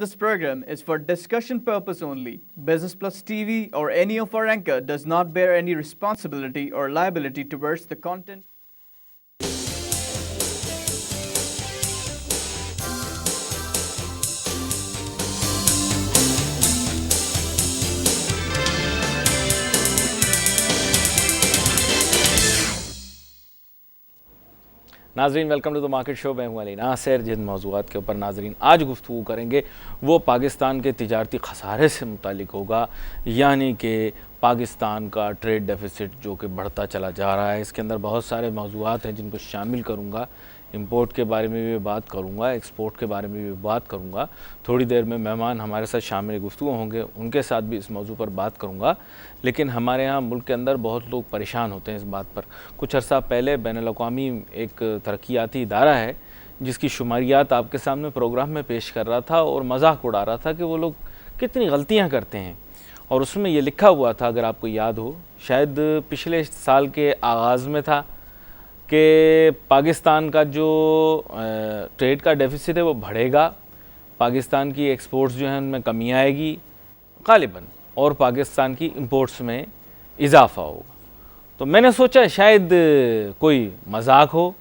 This program is for discussion purpose only. Business Plus TV or any of our anchor does not bear any responsibility or liability towards the content. नाजरीन welcome to the market show. मैं हूं अली नासिर। जिन मौज़ूआत के ऊपर नाजरीन आज गुफ्तगू करेंगे वो पाकिस्तान के तिजारती खसारे से मुतालिक होगा, यानी कि पाकिस्तान का ट्रेड डेफिसिट जो कि बढ़ता चला जा रहा है। इसके अंदर बहुत सारे मौज़ूआत हैं जिनको शामिल करूँगा। इंपोर्ट के बारे में भी बात करूँगा, एक्सपोर्ट के बारे में भी बात करूँगा। थोड़ी देर में मेहमान हमारे साथ शामिल गुफ्तगू होंगे, उनके साथ भी इस मौजू पर बात करूँगा। लेकिन हमारे यहाँ मुल्क के अंदर बहुत लोग परेशान होते हैं इस बात पर। कुछ अर्सा पहले बैनुल-अक़वामी एक तरक्याती इदारा है जिसकी शुमारियात आपके सामने प्रोग्राम में पेश कर रहा था और मजाक उड़ा रहा था कि वो लोग कितनी गलतियाँ करते हैं। और उसमें ये लिखा हुआ था, अगर आपको याद हो, शायद पिछले साल के आगाज़ में था कि पाकिस्तान का जो ट्रेड का डेफिसिट है वो बढ़ेगा, पाकिस्तान की एक्सपोर्ट्स जो हैं उनमें कमी आएगी गालिबन, और पाकिस्तान की इंपोर्ट्स में इजाफ़ा होगा। तो मैंने सोचा शायद कोई मजाक हो।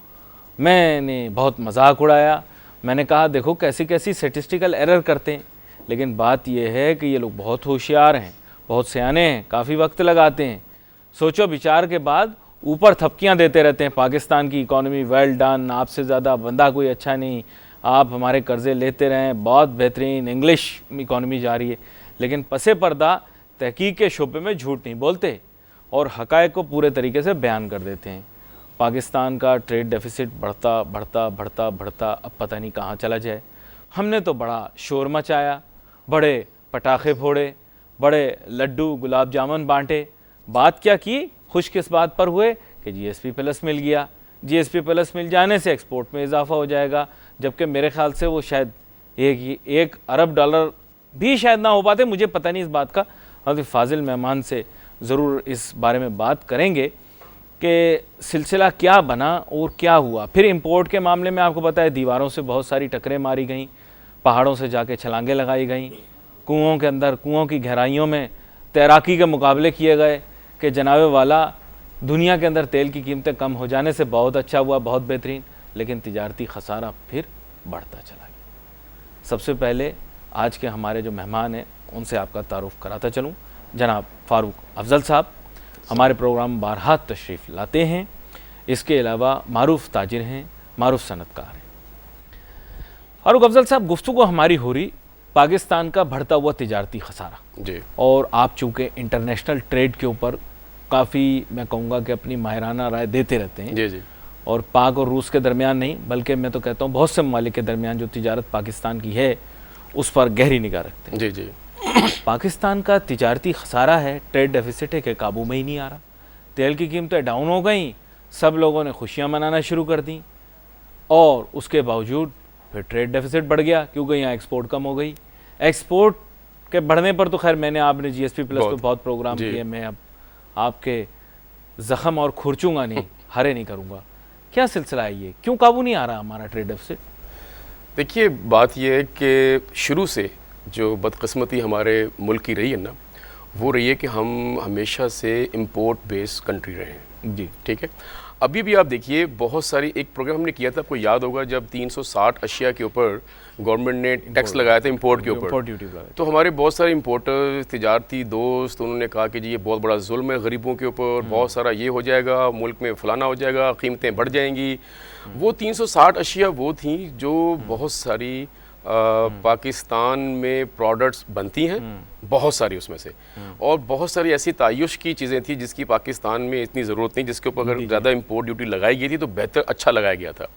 मैंने बहुत मजाक उड़ाया। मैंने कहा देखो कैसी कैसी स्टैटिस्टिकल एरर करते हैं। लेकिन बात यह है कि ये लोग बहुत होशियार हैं, बहुत सियाने हैं, काफ़ी वक्त लगाते हैं। सोचो विचार के बाद ऊपर थपकियां देते रहते हैं, पाकिस्तान की इकॉनमी वेल डन, आपसे ज़्यादा बंदा कोई अच्छा नहीं, आप हमारे कर्ज़े लेते रहें, बहुत बेहतरीन, इंग्लिश इकॉनमी जा रही है। लेकिन पसे पर्दा तहकीक के शोबे में झूठ नहीं बोलते और हक़ाइक़ को पूरे तरीके से बयान कर देते हैं। पाकिस्तान का ट्रेड डेफिसिट बढ़ता बढ़ता बढ़ता बढ़ता अब पता नहीं कहाँ चला जाए। हमने तो बड़ा शोर मचाया, बड़े पटाखे फोड़े, बड़े लड्डू गुलाब जामुन बांटे। बात क्या की, खुश किस बात पर हुए कि जीएसपी प्लस मिल गया। जीएसपी प्लस मिल जाने से एक्सपोर्ट में इजाफा हो जाएगा, जबकि मेरे ख्याल से वो शायद एक अरब डॉलर भी शायद ना हो पाते। मुझे पता नहीं इस बात का, और फाजिल मेहमान से ज़रूर इस बारे में बात करेंगे कि सिलसिला क्या बना और क्या हुआ। फिर इंपोर्ट के मामले में आपको पता है दीवारों से बहुत सारी टकरें मारी गईं, पहाड़ों से जाके छलांगे लगाई गईं, कुओं के अंदर, कुओं की गहराइयों में तैराकी के मुकाबले किए गए कि जनाबे वाला दुनिया के अंदर तेल की कीमतें कम हो जाने से बहुत अच्छा हुआ, बहुत बेहतरीन। लेकिन तिजारती खसारा फिर बढ़ता चला गया। सबसे पहले आज के हमारे जो मेहमान हैं उनसे आपका तारुफ कराता चलूँ। जनाब फ़ारूक अफजल साहब हमारे प्रोग्राम बारहा तशरीफ़ लाते हैं। इसके अलावा मारूफ ताजिर हैं, मारूफ सनतकार हैं। फ़ारूक अफजल साहब, गुफ्तगू हमारी हो रही पाकिस्तान का बढ़ता हुआ तिजारती खसारा जी, और आप चूँकि इंटरनेशनल ट्रेड के ऊपर काफ़ी, मैं कहूँगा कि अपनी माहिराना राय देते रहते हैं। जी जी, और पाक और रूस के दरमियान नहीं, बल्कि मैं तो कहता हूँ बहुत से ममालिक के दरमियान जो तिजारत पाकिस्तान की है उस पर गहरी निगाह रखते हैं। जी जी, पाकिस्तान का तिजारती खसारा है, ट्रेड डेफिसिट है कि काबू में ही नहीं आ रहा। तेल की कीमतें डाउन हो गई, सब लोगों ने खुशियाँ मनाना शुरू कर दी, और उसके बावजूद फिर ट्रेड डेफिसिट बढ़ गया क्योंकि यहाँ एक्सपोर्ट कम हो गई। एक्सपोर्ट के बढ़ने पर तो खैर मैंने, आपने जीएसपी प्लस पे बहुत प्रोग्राम किए, मैं अब आपके ज़ख़म और खुरचूंगा नहीं, हरे नहीं करूँगा। क्या सिलसिला है ये, क्यों काबू नहीं आ रहा हमारा ट्रेड डेफिसिट? देखिए बात यह है कि शुरू से जो बदकिस्मती हमारे मुल्क की रही है ना, वो रही है कि हम हमेशा से इंपोर्ट बेस्ड कंट्री रहे हैं। जी ठीक है। अभी भी आप देखिए बहुत सारी, एक प्रोग्राम हमने किया था, आपको याद होगा, जब 360 अशिया के ऊपर गवर्नमेंट ने टैक्स लगाया था इंपोर्ट के ऊपर। तो हमारे बहुत सारे इंपोर्टर, तिजारती दोस्त, उन्होंने कहा कि जी ये बहुत बड़ा जुल्म है गरीबों के ऊपर, बहुत सारा ये हो जाएगा, मुल्क में फलाना हो जाएगा, कीमतें बढ़ जाएंगी। वो 360 अशिया वो थी जो बहुत सारी पाकिस्तान में प्रोडक्ट्स बनती हैं, बहुत सारी उसमें से, और बहुत सारी ऐसी तायुश की चीज़ें थी जिसकी पाकिस्तान में इतनी ज़रूरत नहीं, जिसके ऊपर अगर ज़्यादा इंपोर्ट ड्यूटी लगाई गई थी तो बेहतर अच्छा लगाया गया था।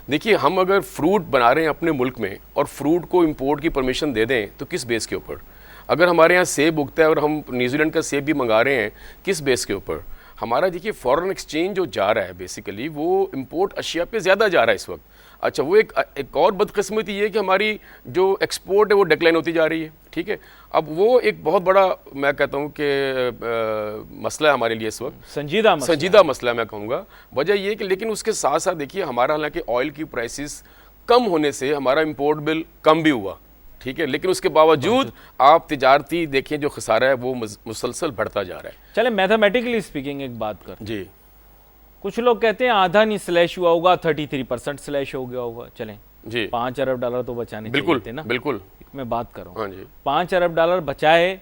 देखिए हम अगर फ्रूट बना रहे हैं अपने मुल्क में और फ्रूट को इंपोर्ट की परमिशन दे दें तो किस बेस के ऊपर? अगर हमारे यहाँ सेब उगता है और हम न्यूजीलैंड का सेब भी मंगा रहे हैं, किस बेस के ऊपर? हमारा देखिए फॉरेन एक्सचेंज जो जा रहा है बेसिकली वो इंपोर्ट अशिया पे ज़्यादा जा रहा है इस वक्त। अच्छा, वो एक और बदकिस्मती ये है कि हमारी जो एक्सपोर्ट है वो डिक्लाइन होती जा रही है। ठीक है, अब वो एक बहुत बड़ा, मैं कहता हूँ कि मसला है हमारे लिए इस वक्त, संजीदा मसला मैं कहूँगा। वजह ये कि लेकिन उसके साथ साथ देखिए हमारा हालांकि ऑयल की प्राइसेस कम होने से हमारा इंपोर्ट बिल कम भी हुआ। ठीक है, लेकिन उसके बावजूद आप तिजारती देखें जो खसारा है वो मुसलसल बढ़ता जा रहा है। चले मैथमेटिकली स्पीकिंग एक बात कर, जी कुछ लोग कहते हैं आधा नहीं स्लैश हुआ होगा, 33% स्लैश हो गया होगा। चलें जी, $5 अरब तो बचाने बिल्कुल चाहिए थे ना। बिल्कुल, मैं बात कर रहा हूँ, हाँ जी, $5 अरब बचाए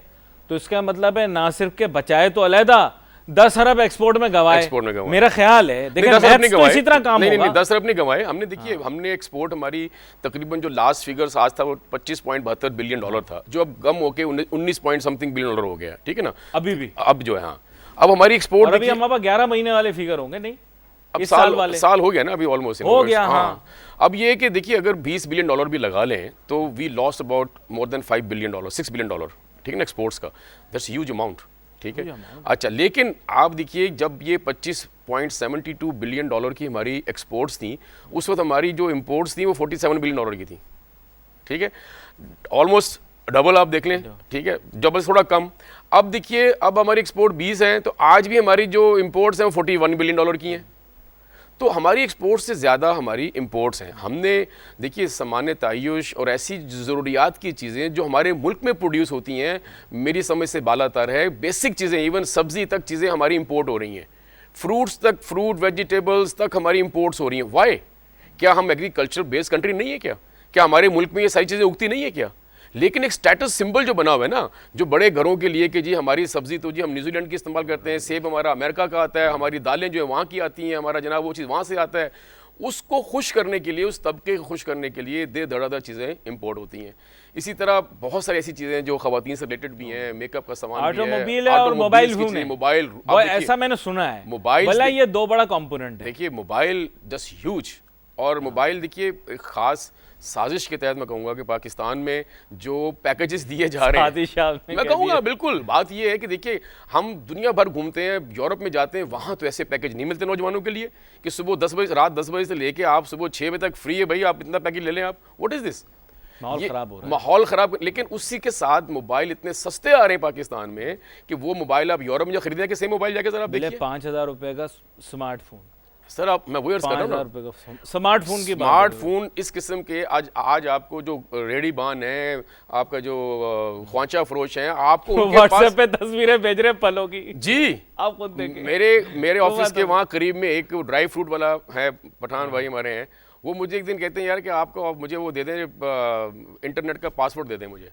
तो इसका मतलब है ना सिर्फ के बचाए तो अलहदा 10 अरब एक्सपोर्ट में गवाए। मेरा ख्याल है, देखिए मैथ्स तो इसी तरह काम होगा। नहीं 10 अरब नहीं गवाए हमने। देखिए हमने एक्सपोर्ट हमारी तकरीबन जो लास्ट फिगर्स आज था वो $25.72 बिलियन था, जो अब कम होके 19 पॉइंट समथिंग बिलियन हो गया, ठीक है ना, अभी भी अब जो है। हाँ, अब हमारी एक्सपोर्ट अभी हमारे पास 11 महीने वाले फिगर होंगे, नहीं अब इस साल वाले साल हो गया ना अभी ऑलमोस्ट हो गया। हाँ, अब ये है कि देखिए अगर $20 बिलियन भी लगा लें तो we lost about more than $5 billion, $6 billion, ठीक है ना, एक्सपोर्ट्स का। दैट्स ह्यूज अमाउंट, ठीक है। अच्छा, लेकिन आप देखिए जब ये $25.72 बिलियन की हमारी एक्सपोर्ट्स थी, उस वक्त हमारी जो इंपोर्ट्स थी वो $47 बिलियन की थी, ठीक है, ऑलमोस्ट डबल आप देख लें, ठीक है, डबल थोड़ा कम। अब देखिए अब हमारी एक्सपोर्ट 20 है तो आज भी हमारी जो इंपोर्ट्स हैं वो $41 बिलियन की हैं। तो हमारी एक्सपोर्ट्स से ज़्यादा हमारी इंपोर्ट्स हैं। हमने देखिए सामान्य तायुश और ऐसी ज़रूरियात की चीज़ें जो हमारे मुल्क में प्रोड्यूस होती हैं, मेरी समझ से बालातर है, बेसिक चीज़ें, इवन सब्ज़ी तक चीज़ें हमारी इंपोर्ट हो रही हैं, फ्रूट्स तक, फ्रूट वेजिटेबल्स तक हमारी इंपोर्ट्स हो रही हैं। वाई? क्या हम एग्रीकल्चर बेस्ड कंट्री नहीं है क्या हमारे मुल्क में ये सारी चीज़ें उगती नहीं है क्या? लेकिन एक स्टेटस सिंबल जो बना हुआ है ना, जो बड़े घरों के लिए कि जी हमारी सब्जी तो जी हम न्यूजीलैंड की इस्तेमाल करते हैं, सेब हमारा अमेरिका का आता है, हमारी दालें जो है वहाँ की आती हैं, हमारा जनाब वो चीज़ वहाँ से आता है, उसको खुश करने के लिए, उस तबके को खुश करने के लिए दे धड़ाधड़ चीज़ें इंपोर्ट होती हैं। इसी तरह बहुत सारी ऐसी चीज़ें जो खवातीन से रिलेटेड भी हैं, मेकअप का सामान, ऑटोमोबाइल है और मोबाइल फोन है। मोबाइल ऐसा मैंने सुना है, मोबाइल ये दो बड़ा कंपोनेंट है। देखिए मोबाइल जस्ट ह्यूज, और मोबाइल देखिए खास साजिश के तहत मैं कहूँगा कि पाकिस्तान में जो पैकेजेस दिए जा रहे हैं, मैं कहूँगा बिल्कुल, बात ये है कि देखिए हम दुनिया भर घूमते हैं, यूरोप में जाते हैं, वहाँ तो ऐसे पैकेज नहीं मिलते नौजवानों के लिए कि सुबह 10 बजे, रात 10 बजे से लेके आप सुबह 6 बजे तक फ्री है भाई, आप इतना पैकेज ले लें आप। What is this? माहौल खराब हो रहा है, माहौल खराब। लेकिन उसी के साथ मोबाइल इतने सस्ते आ रहे हैं पाकिस्तान में कि वो मोबाइल आप यूरोप में जो खरीदने के सेम मोबाइल जाके जरा देखिए, $5,000 का स्मार्टफोन। सर आप, मैं वही अर्ज कर रहा हूँ, स्मार्टफोन की स्मार्टफोन इस किस्म के आज आपको जो रेडी बान है, आपका जो ख्वांचा फरोश है, आपको व्हाट्सएप पे तस्वीरें भेज रहे फलों की, जी आप खुद देखिए। मेरे ऑफिस के वहाँ करीब में एक ड्राई फ्रूट वाला है, पठान भाई हमारे हैं, वो मुझे एक दिन कहते हैं यार कि आपको मुझे वो दे दें, इंटरनेट का पासवर्ड दे दें मुझे,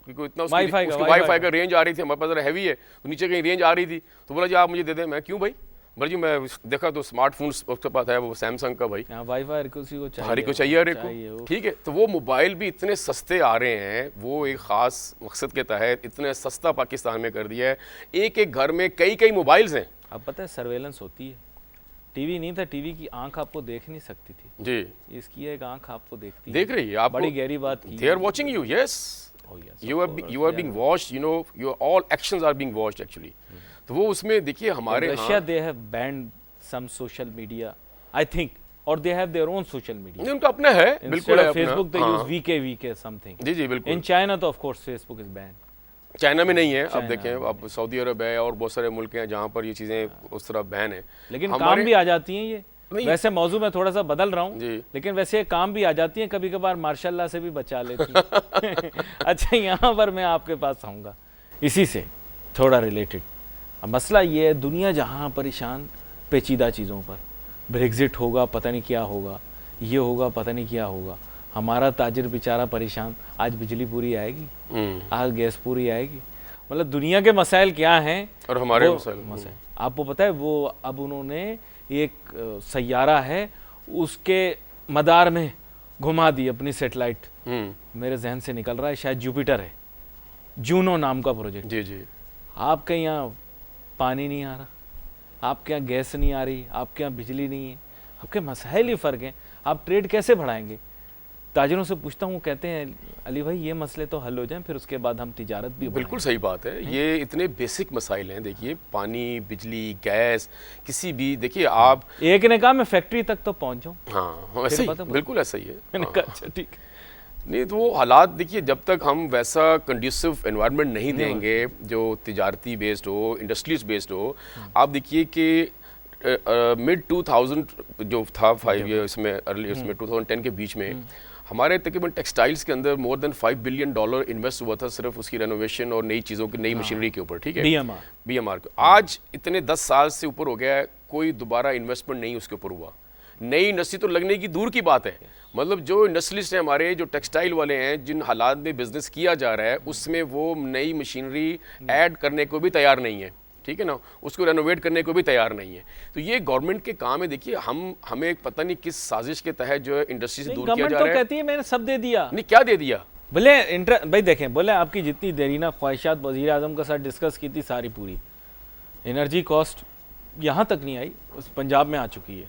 क्योंकि इतना वाईफाई का रेंज आ रही थी, हमारे पास हैवी है तो नीचे कहीं रेंज आ रही थी, तो बोला जी आप मुझे दे दें। मैं क्यों भाई? बोला जी मैं देखा तो स्मार्टफोन उसके पास है, वो सैमसंग का भाई, वाईफाई हर किसी को चाहिए, हर को चाहिए, हर को, ठीक है। तो वो मोबाइल भी इतने सस्ते आ रहे हैं, वो एक ख़ास मकसद के तहत इतने सस्ता पाकिस्तान में कर दिया है। एक एक घर में कई कई मोबाइल्स हैं। अब पता है सर्वेलेंस होती है, टीवी नहीं था, टीवी की आंख आपको देख नहीं सकती थी जी, इसकी एक आंख आपको देखती है, देख रही है, आप बड़ी गहरी बात की, they are watching you, yes, you are being watched, you know, your all actions are being watched actually। तो वो उसमें देखिए हमारे Russia they have banned some social media I think, और they have their own social media, उनका अपना है, बिल्कुल है, Facebook they use VK something, जी जी बिल्कुल। इन चाइना तो of course Facebook is ban, China में नहीं है, अब देखें अब सऊदी अरब है और बहुत सारे मुल्क हैं जहाँ पर ये चीज़ें उस तरह बैन है, लेकिन काम भी आ जाती हैं ये। वैसे मौजू में थोड़ा सा बदल रहा हूँ, लेकिन वैसे काम भी आ जाती हैं, कभी कभार मार्शाल्लाह से भी बचा लेती हैं। अच्छा, यहाँ पर मैं आपके पास आऊँगा इसी से थोड़ा रिलेटेड। अब मसला ये है, दुनिया जहाँ परेशान पेचीदा चीज़ों पर, ब्रेग्जिट होगा पता नहीं क्या होगा, ये होगा पता नहीं क्या होगा, हमारा ताजिर बेचारा परेशान, आज बिजली पूरी आएगी, आज गैस पूरी आएगी, मतलब दुनिया के मसाइल क्या हैं और हमारे मसाइल। आपको पता है वो अब उन्होंने एक सैयारा है उसके मदार में घुमा दी अपनी सेटेलाइट, मेरे जहन से निकल रहा है, शायद जुपिटर है, जूनो नाम का प्रोजेक्ट। जी जी। आपके यहाँ पानी नहीं आ रहा, आपके यहाँ गैस नहीं आ रही, आपके यहाँ बिजली नहीं है, आपके मसाइल ही फ़र्क हैं, आप ट्रेड कैसे बढ़ाएंगे? ताजिरों से पूछता हूँ, कहते हैं अली भाई ये मसले तो हल हो जाएं, फिर उसके बाद हम तिजारत भी। बिल्कुल सही बात है, ये इतने बेसिक मसाइल हैं। देखिए पानी, बिजली, गैस, किसी भी, देखिए आप, एक ने कहा मैं फैक्ट्री तक तो पहुँच जाऊँ, हाँ ऐसे ही, बिल्कुल ऐसा ही है। मैंने कहा अच्छा ठीक है, नहीं तो वो हालात देखिए, जब तक हम वैसा कंड्यूसिव एनवायरनमेंट नहीं देंगे जो तिजारती बेस्ड हो, इंडस्ट्रीज बेस्ड हो। आप देखिए कि मिड 2000 जो था 5 ईयर इसमें, अर्ली इसमें 2010 के बीच में हमारे तकरीबन टेक्सटाइल्स के अंदर मोर देन $5 बिलियन इन्वेस्ट हुआ था सिर्फ उसकी रेनोवेशन और नई चीज़ों की, नई मशीनरी के ऊपर, ठीक है, BMR को। आज इतने 10 साल से ऊपर हो गया है, कोई दोबारा इन्वेस्टमेंट नहीं उसके ऊपर हुआ। नई इंडस्ट्री तो लगने की दूर की बात है, मतलब जो इंडस्ट्रियलिस्ट हैं हमारे, जो टेक्सटाइल वाले हैं, जिन हालात में बिजनेस किया जा रहा है उसमें वो नई मशीनरी ऐड करने को भी तैयार नहीं है, ठीक है ना, उसको रेनोवेट करने को भी तैयार नहीं है। तो ये गवर्नमेंट के काम है। देखिए हमें पता नहीं किस साजिश के तहत जो है इंडस्ट्री से दूर किया जा रहा है। कहती है मैंने सब दे दिया, नहीं क्या दे दिया, बोले भाई देखें, बोले आपकी जितनी देरीना ख्वाहिशात वजीर आजम के साथ डिस्कस की थी सारी पूरी, एनर्जी कॉस्ट यहाँ तक नहीं आई, उस पंजाब में आ चुकी है,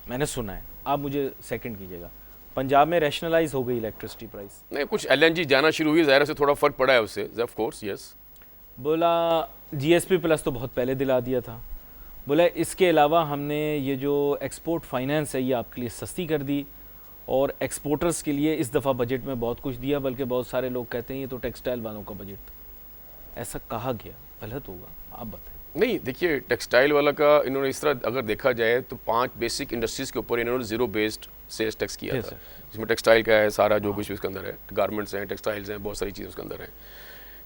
मैंने सुना है, आप मुझे सेकंड कीजिएगा, पंजाब में रैशनलाइज हो गई इलेक्ट्रिसिटी प्राइस। नहीं, कुछ LNG जाना शुरू हुई, ज़ाहिर से थोड़ा फर्क पड़ा है उससे, ऑफ कोर्स, यस। बोला GSP प्लस तो बहुत पहले दिला दिया था, बोला इसके अलावा हमने ये जो एक्सपोर्ट फाइनेंस है ये आपके लिए सस्ती कर दी, और एक्सपोर्टर्स के लिए इस दफ़ा बजट में बहुत कुछ दिया, बल्कि बहुत सारे लोग कहते हैं ये तो टेक्सटाइल वालों का बजट था, ऐसा कहा गया, गलत होगा, आप बताएं। नहीं, देखिए टेक्सटाइल वाला का इन्होंने इस तरह अगर देखा जाए तो 5 बेसिक इंडस्ट्रीज़ के ऊपर इन्होंने ज़ीरो बेस्ड सेल्स टैक्स किया था, जिसमें टेक्सटाइल का है सारा जो कुछ उसके अंदर है, गारमेंट्स हैं, टेक्सटाइल्स हैं, बहुत सारी चीज़ें उसके अंदर हैं,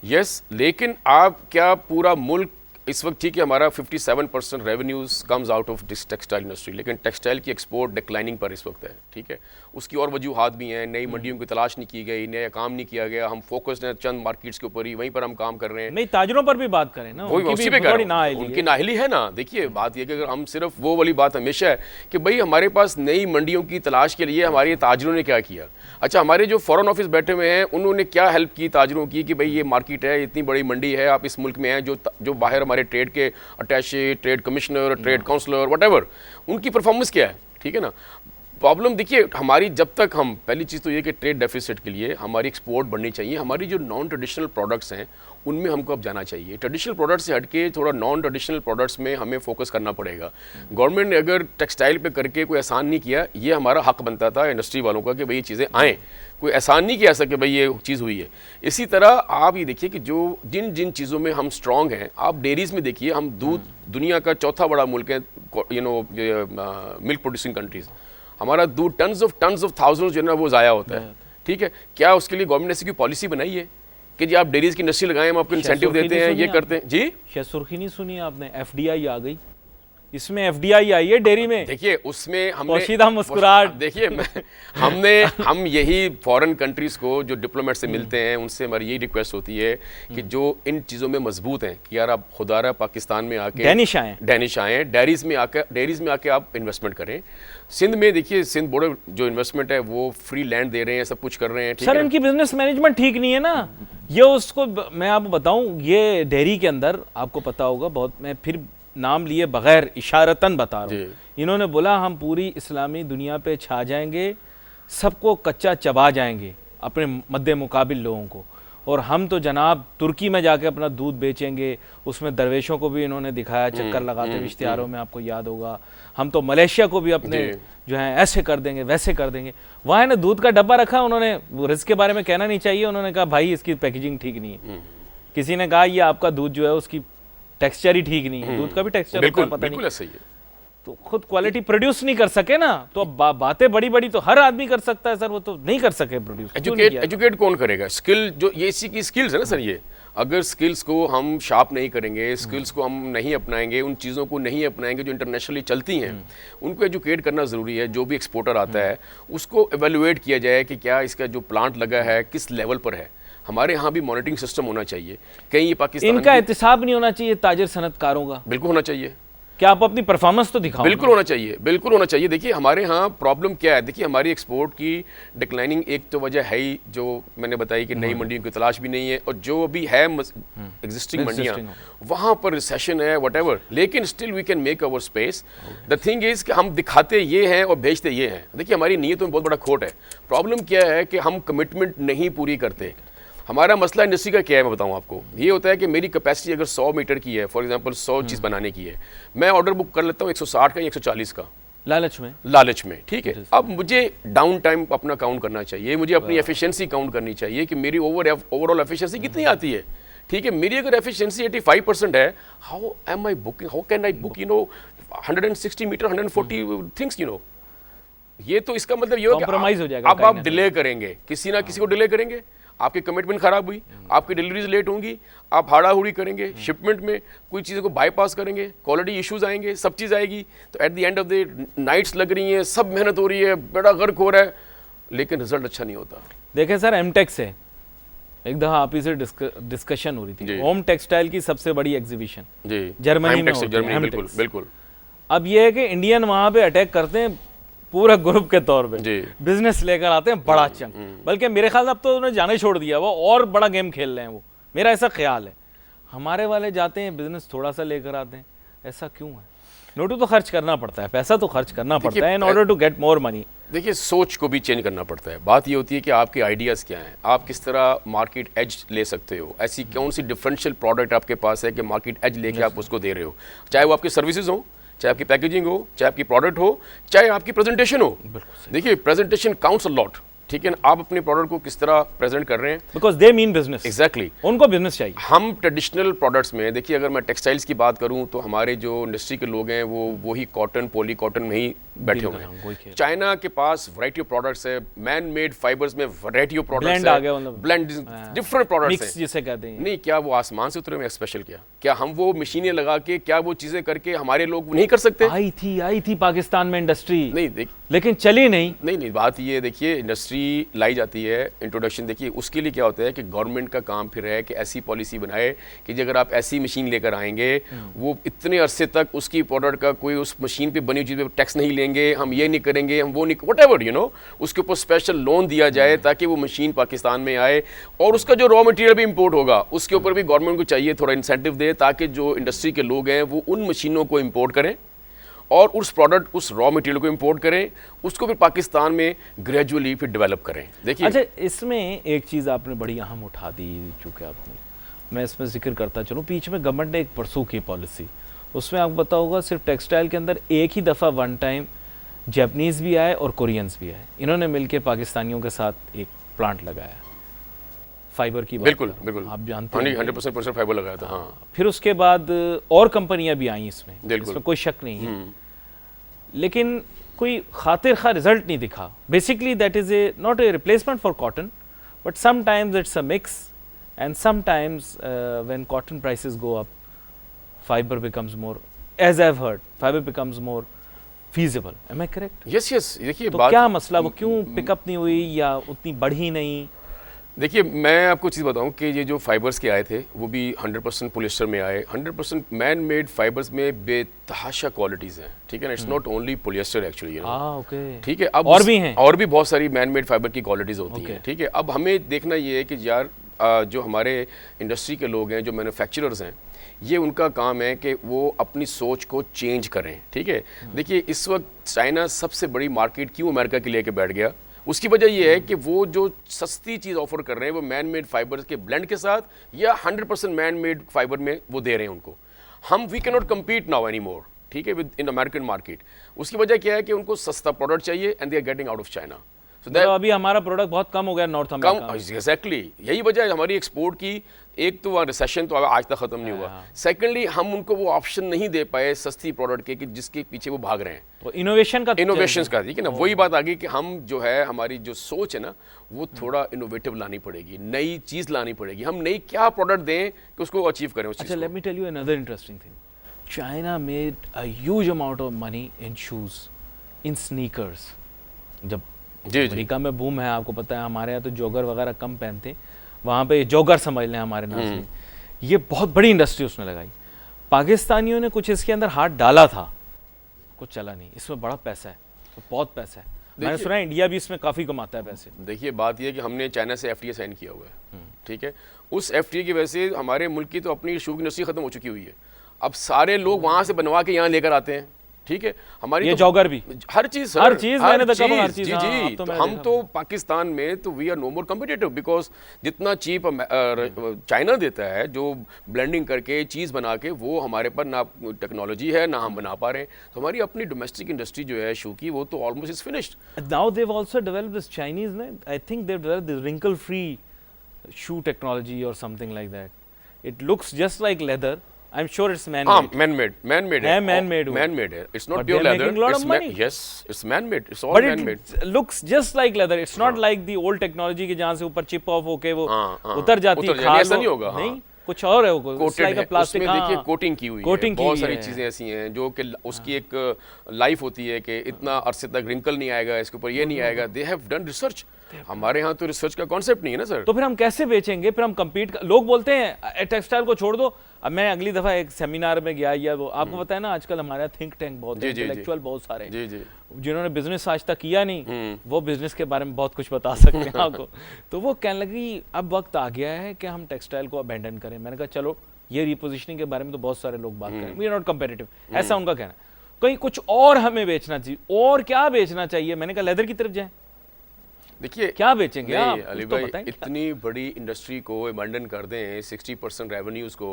यस। लेकिन आप क्या पूरा मुल्क इस वक्त, ठीक है, हमारा 57% revenues comes out of this textile industry, लेकिन टेक्सटाइल की एक्सपोर्ट डिक्लाइनिंग पर इस वक्त है, ठीक है, उसकी और वजूहात भी हैं, नई मंडियों की तलाश नहीं की गई, नया काम नहीं किया गया, हम फोकस्ड हैं चंद मार्केट्स के ऊपर ही, वहीं पर हम काम कर रहे हैं। नहीं, ताजरों पर भी बात करें ना, उसी पे कर रहा हूं, उनकी नाहली है ना। देखिए बात यह कि अगर हम सिर्फ वो वाली बात हमेशा है कि भाई हमारे पास नई मंडियों की तलाश के लिए हमारे ताजरों ने क्या किया, अच्छा हमारे जो फॉरेन ऑफिस बैठे हुए हैं उन्होंने क्या हेल्प की ताजरों की कि भाई ये मार्केट है, इतनी बड़ी मंडी है, आप इस मुल्क में हैं, जो बाहर हमारे ट्रेड के attache, trade commissioner, trade counsellor, whatever, उनकी परफॉर्मेंस क्या है, ठीक है ना। प्रॉब्लम देखिए हमारी, जब तक हम, पहली चीज़ तो ये कि ट्रेड डेफिसिट के लिए हमारी एक्सपोर्ट बढ़नी चाहिए, हमारी जो नॉन ट्रेडिशनल प्रोडक्ट्स हैं उनमें हमको अब जाना चाहिए, ट्रेडिशनल प्रोडक्ट्स से हटके थोड़ा नॉन ट्रेडिशनल प्रोडक्ट्स में हमें फोकस करना पड़ेगा। गवर्नमेंट ने अगर टेक्सटाइल पे करके कोई एहसान नहीं किया, ये हमारा हक बनता था इंडस्ट्री वालों का कि भाई ये चीज़ें आएँ, कोई एहसान नहीं किया सके भाई ये चीज़ हुई है। इसी तरह आप ये देखिए कि जो जिन जिन चीज़ों में हम स्ट्रॉन्ग हैं, आप डेयरीज़ में देखिए, हम दूध दुनिया का चौथा बड़ा मुल्क है, मिल्क प्रोड्यूसिंग कंट्रीज़, हमारा दूध टन्स ऑफ थाउजेंड्स जो है ना वो ज़ाया होता है, ठीक है। क्या उसके लिए गवर्नमेंट ने ऐसी कोई पॉलिसी बनाई है कि जी आप डेयरीज की इंडस्ट्री लगाएं, हम आपको इंसेंटिव देते हैं, ये करते हैं? जी शायद सुर्खी नहीं सुनी आपने, FDI आ गई, इसमें FDI आई है डेयरी में, देखिए उसमें हमने पोशीदा मुस्कुराहट, देखिए हम यही फॉरेन कंट्रीज को जो डिप्लोमेट से मिलते हैं उनसे हमारी यही रिक्वेस्ट होती है कि जो इन चीज़ों में मजबूत हैं कि यार आप खुदारा पाकिस्तान में आके डेनिश आए, डेयरीज में आके आप इन्वेस्टमेंट करें। सिंध में देखिए, सिंध बोर्ड जो इन्वेस्टमेंट है वो फ्री लैंड दे रहे हैं, सब कुछ कर रहे हैं, सर इनकी बिजनेस मैनेजमेंट ठीक नहीं है ना, ये उसको मैं आपको बताऊं, ये डेयरी के अंदर आपको पता होगा, बहुत मैं फिर नाम लिए बगैर इशारतन बता रहा हूँ, इन्होंने बोला हम पूरी इस्लामी दुनिया पे छा जाएंगे, सबको कच्चा चबा जाएंगे अपने मद्दे मुकाबिल लोगों को, और हम तो जनाब तुर्की में जाके अपना दूध बेचेंगे, उसमें दरवेशों को भी इन्होंने दिखाया चक्कर लगाते हुए इश्तिहारों में, आपको याद होगा, हम तो मलेशिया को भी अपने जो है ऐसे कर देंगे वैसे कर देंगे। वहाँ है ना दूध का डब्बा रखा, उन्होंने रिस्क के बारे में कहना नहीं चाहिए, उन्होंने कहा भाई इसकी पैकेजिंग ठीक नहीं है, किसी ने कहा ये आपका दूध जो है उसकी टेक्सचर ही ठीक नहीं है, दूध का भी टेक्सचर होता है, पता नहीं, सही है, तो खुद क्वालिटी प्रोड्यूस नहीं कर सके ना, तो अब बातें बड़ी बड़ी तो हर आदमी कर सकता है सर, वो तो नहीं कर सके प्रोड्यूस। एजुकेट कौन करेगा? स्किल, जो ये इसी की स्किल्स है ना सर, ये अगर स्किल्स को हम शार्प नहीं करेंगे, स्किल्स को हम नहीं अपनाएंगे, उन चीज़ों को नहीं अपनाएंगे जो इंटरनेशनली चलती हैं, उनको एजुकेट करना ज़रूरी है। जो भी एक्सपोर्टर आता है उसको एवेलुएट किया जाए कि क्या इसका जो प्लांट लगा है किस लेवल पर है। हमारे यहाँ भी मॉनिटरिंग सिस्टम होना चाहिए, कहीं ये पाकिस्तान इनका एहतिसाब नहीं होना चाहिए ताजिर सनतकारों का, बिल्कुल होना चाहिए, क्या आप अपनी परफॉर्मेंस तो दिखाओ, बिल्कुल होना चाहिए, बिल्कुल होना चाहिए। देखिए हमारे यहाँ प्रॉब्लम क्या है, देखिए हमारी एक्सपोर्ट की डिक्लाइनिंग एक तो वजह है ही जो मैंने बताई कि नई मंडियों की तलाश भी नहीं है, और जो अभी है एग्जिस्टिंग मंडियाँ वहाँ पर रिसेशन है व्हाटएवर, लेकिन still we can make our space. The thing is कि हम दिखाते ये हैं और भेजते ये हैं। देखिए हमारी नीयतों में बहुत बड़ा खोट है। प्रॉब्लम क्या है कि हम कमिटमेंट नहीं पूरी करते। हमारा मसला इंडस्ट्री का क्या है मैं बताऊं आपको, ये होता है कि मेरी कैपेसिटी अगर 100 मीटर की है, फॉर एग्जांपल 100 चीज़ बनाने की है, मैं ऑर्डर बुक कर लेता हूं 160 का या 140 का, लालच में, ठीक है। अब मुझे डाउन टाइम अपना काउंट करना चाहिए, मुझे अपनी एफिशिएंसी काउंट करनी चाहिए कि मेरी ओवरऑल एफिशिएंसी कितनी आती है, ठीक है। मेरी अगर एफिशिएंसी 85% है, how am I booking, how can I book 160 metre 140 things, ये तो इसका मतलब ये हो Compromise हो जाएगा अब कहीं आप ना डिले करेंगे, किसी ना किसी को डिले करेंगे, आपकी कमिटमेंट खराब हुई, आपकी डिलीवरीज लेट होंगी, आप हाड़ाहुड़ी करेंगे शिपमेंट में, कोई चीज़ों को बाईपास करेंगे, क्वालिटी इश्यूज आएंगे, सब चीज़ आएगी। तो at the end of the nights लग रही हैं, सब मेहनत हो रही है, बड़ा गर्क हो रहा है, लेकिन रिजल्ट अच्छा नहीं होता। देखें सर, एमटेक से एक दफा आप ही से डिस्कशन हो रही थी, होम टेक्सटाइल की सबसे बड़ी एग्जीबिशन जी जर्मनी में Imtex, होती है, जर्मनी, बिल्कुल Imtex। बिल्कुल अब ये है कि इंडियन वहां पे अटैक करते हैं पूरा ग्रुप के तौर पे, जी। बिजनेस लेकर आते हैं बड़ा चंग, बल्कि मेरे ख्याल से अब तो उन्होंने जाना ही छोड़ दिया, वो और बड़ा गेम खेल रहे हैं, वो मेरा ऐसा ख्याल है। हमारे वाले जाते हैं बिजनेस थोड़ा सा लेकर आते हैं, ऐसा क्यों है? नोटू तो खर्च करना पड़ता है, पैसा तो खर्च करना पड़ता है in order to get more money. देखिए, सोच को भी चेंज करना पड़ता है। बात ये होती है कि आपके आइडियाज़ क्या हैं, आप किस तरह मार्केट एज ले सकते हो, ऐसी कौन सी डिफरेंशियल प्रोडक्ट आपके पास है कि मार्केट एज लेके आप उसको दे रहे हो, चाहे वो आपकी सर्विसेज हो, चाहे आपकी पैकेजिंग हो, चाहे आपकी प्रोडक्ट हो, चाहे आपकी प्रेजेंटेशन हो। देखिए, प्रेजेंटेशन काउंट्स अ लॉट, ठीक है ना? आप अपने प्रोडक्ट को किस तरह प्रेजेंट कर रहे हैं, because they mean business, exactly उनको बिजनेस चाहिए। हम ट्रेडिशनल प्रोडक्ट्स में, देखिए अगर मैं टेक्सटाइल्स की बात करूं तो हमारे जो इंडस्ट्री के लोग हैं वो वही कॉटन, पॉली कॉटन में ही बैठे हुए हैं। चाइना के पास वैरायटी ऑफ प्रोडक्ट्स है, मैन मेड फाइबर्स में वैरायटी ऑफ प्रोडक्ट्स ब्लेंड आ गया, मतलब ब्लेंड डिफरेंट प्रोडक्ट्स मिक्स हैं। जिसे कहते हैं। नहीं, क्या वो आसमान से उतरे में स्पेशल? क्या हम वो मशीनें लगा के, क्या वो चीजें करके हमारे लोग नहीं कर सकते? आई थी पाकिस्तान में इंडस्ट्री, नहीं लेकिन चली नहीं। नहीं, बात ये देखिए, इंडस्ट्री लाई जाती है, इंट्रोडक्शन देखिए, उसके लिए क्या होता है कि गवर्नमेंट का काम फिर है कि ऐसी पॉलिसी बनाए कि अगर आप ऐसी मशीन लेकर आएंगे, वो इतने अरसे तक उसकी प्रोडक्ट का कोई उस मशीन पे बनी चीज़ पे टैक्स नहीं लेंगे, हम ये नहीं करेंगे, हम वो नहीं, व्हाटएवर यू नो, उसके ऊपर स्पेशल लोन दिया जाए ताकि वो मशीन पाकिस्तान में आए। और उसका जो रॉ मटेरियल भी इंपोर्ट होगा उसके ऊपर भी गवर्नमेंट को चाहिए थोड़ा इंसेंटिव दे, ताकि जो इंडस्ट्री के लोग हैं वो उन मशीनों को इंपोर्ट करें और उस प्रोडक्ट, उस रॉ मटेरियल को इंपोर्ट करें, उसको फिर पाकिस्तान में ग्रेजुअली फिर डेवलप करें। देखिए, अच्छा, इसमें एक चीज़ आपने बड़ी अहम उठा दी, चूँकि आपने, मैं इसमें जिक्र करता चलूँ, बीच में गवर्नमेंट ने एक परसू की पॉलिसी, उसमें आपको पता होगा सिर्फ टेक्सटाइल के अंदर एक ही दफ़ा वन टाइम जैपनीज़ भी आए और कोरियंस भी आए, इन्होंने मिलकर पाकिस्तानियों के साथ एक प्लांट लगाया फाइबर की। बिल्कुल, आप जानते हैं 100% फाइबर लगाया था। हाँ, फिर उसके बाद और कंपनियां भी आई इसमें कोई शक नहीं है, लेकिन कोई खातिर खा रिजल्ट नहीं दिखा। Basically that is a not a replacement for cotton, but sometimes it's a mix, and sometimes when cotton prices go up, fibre becomes more, as I have heard, fibre becomes more feasible, am I correct? Yes, देखिए, तो क्या मसला, वो क्यों pickup नहीं हुई या उतनी बढ़ी नहीं? देखिए, मैं आपको चीज़ बताऊं कि ये जो फाइबर्स के आए थे वो भी 100% पॉलिएस्टर में आए, 100% मैन मेड फाइबर्स में बेतहाशा क्वालिटीज़ हैं, ठीक है ना? It's not only polyester actually, okay, ठीक है? अब और भी हैं, और भी बहुत सारी मैन मेड फाइबर की क्वालिटीज़ होती हैं, ठीक है? अब हमें देखना ये है कि यार जो हमारे इंडस्ट्री के लोग हैं, जो मैन्युफैक्चरर्स हैं, ये उनका काम है कि वो अपनी सोच को चेंज करें, ठीक है? देखिए, इस वक्त चाइना सबसे बड़ी मार्केट क्यों अमेरिका के लेके बैठ गया, उसकी वजह ये है कि वो जो सस्ती चीज़ ऑफर कर रहे हैं वो मैन मेड फाइबर के ब्लेंड के साथ या 100% मैन मेड फाइबर में वो दे रहे हैं उनको। हम we can not compete now any more, ठीक है, विद इन अमेरिकन मार्केट। उसकी वजह क्या है कि उनको सस्ता प्रोडक्ट चाहिए and they are getting out of China. तो अभी हमारा प्रोडक्ट बहुत कम हो गया नॉर्थ अमेरिका में। एग्जैक्टली, यही वजह है हमारी एक्सपोर्ट की। एक तो वहाँ रिसेशन तो आज तक खत्म नहीं हुआ, सेकेंडली हम उनको वो ऑप्शन नहीं दे पाए सस्ती प्रोडक्ट के कि जिसके पीछे वो भाग रहे हैं। तो इनोवेशन का, ठीक है ना? वही बात आ गई कि हम जो है, हमारी जो सोच है ना, वो थोड़ा इनोवेटिव लानी पड़ेगी, नई चीज़ लानी पड़ेगी। हम नई क्या प्रोडक्ट दें कि उसको अचीव करें उस चीज़ को। अच्छा, let me tell you another interesting thing, China made a huge amount of money in shoes, in sneakers. जब अमेरिका में बूम है, आपको पता है, हमारे यहाँ तो जॉगर वगैरह कम पहनते, वहाँ पे जॉगर समझ लें हमारे नाम से। ये बहुत बड़ी इंडस्ट्री उसने लगाई। पाकिस्तानियों ने कुछ इसके अंदर हाथ डाला था, कुछ चला नहीं। इसमें बड़ा पैसा है, बहुत पैसा है, मैंने सुना है इंडिया भी इसमें काफ़ी कमाता है पैसे। देखिए, बात यह है कि हमने चाइना से FTA साइन किया हुआ है, ठीक है? उस FTA की वजह से हमारे मुल्क की तो अपनी शू की इंडस्ट्री खत्म हो चुकी हुई है। अब सारे लोग वहाँ से बनवा के यहाँ लेकर आते हैं, ठीक है? हमारी ये तो जॉगर भी हर चीज मैंने देखा, हर चीज, जी, तो हम तो पाकिस्तान में तो we are no more competitive, because जितना चीप चाइना देता है जो ब्लेंडिंग करके चीज़ बना के, वो हमारे पर ना टेक्नोलॉजी है ना हम बना पा रहे हैं। तो हमारी अपनी डोमेस्टिक इंडस्ट्री जो है शू की, वो तो almost is finished. Now they have also developed this Chinese ने, I think they have developed this wrinkle free shoe technology और something like that. It looks just like leather, I am sure it's man हाँ, made, man made है man-made man made है, it's not But pure they're leather, making lot of it's money. yes, it's man made, it's all but man made. It looks just like leather, it's not like the old technology के जहाँ से ऊपर chip off होके वो हाँ, उतर जाती उतर है, जाती है, ऐसा नहीं होगा, नहीं हाँ। कुछ और है वो, कोटेड लाइक है, अ प्लास्टिक, उसमें देखिए कोटिंग की हुई है, बहुत सारी है। चीजें ऐसी हैं जो कि उसकी एक लाइफ होती है कि इतना अरसे तक रिंकल नहीं आएगा, इसके ऊपर ये नहीं आएगा, दे हैव डन रिसर्च। हमारे यहाँ तो रिसर्च का कॉन्सेप्ट नहीं है ना सर। तो फिर हम कैसे बेचेंगे, फिर हम कम्पीट, लोग बोलते हैं टेक्सटाइल को छोड़ दो। अब मैं अगली दफा एक सेमिनार में गया, या वो आपको पता है ना आजकल हमारा थिंक टैंक बहुत है, इंटेलेक्चुअल बहुत सारे हैं, जी जी, जिन्होंने बिजनेस आज तक किया नहीं, वो बिजनेस के बारे में बहुत कुछ बता सकते हैं आपको। तो वो कहने लगी अब वक्त आ गया है कि हम टेक्सटाइल को अबैंडन करें। मैंने कहा चलो ये रिपोजिशनिंग के बारे में तो बहुत सारे लोग बात करें, वी आर नॉट कंपेटिटिव, ऐसा उनका कहना। कहीं कुछ और हमें बेचना चाहिए, और क्या बेचना चाहिए? मैंने कहा लेदर की तरफ जाएं। देखिए क्या बेचेंगे नहीं, आप? अली कुछ तो भाई बताएं। इतनी बड़ी इंडस्ट्री को अबैंडन कर दें 60% रेवेन्यूज को,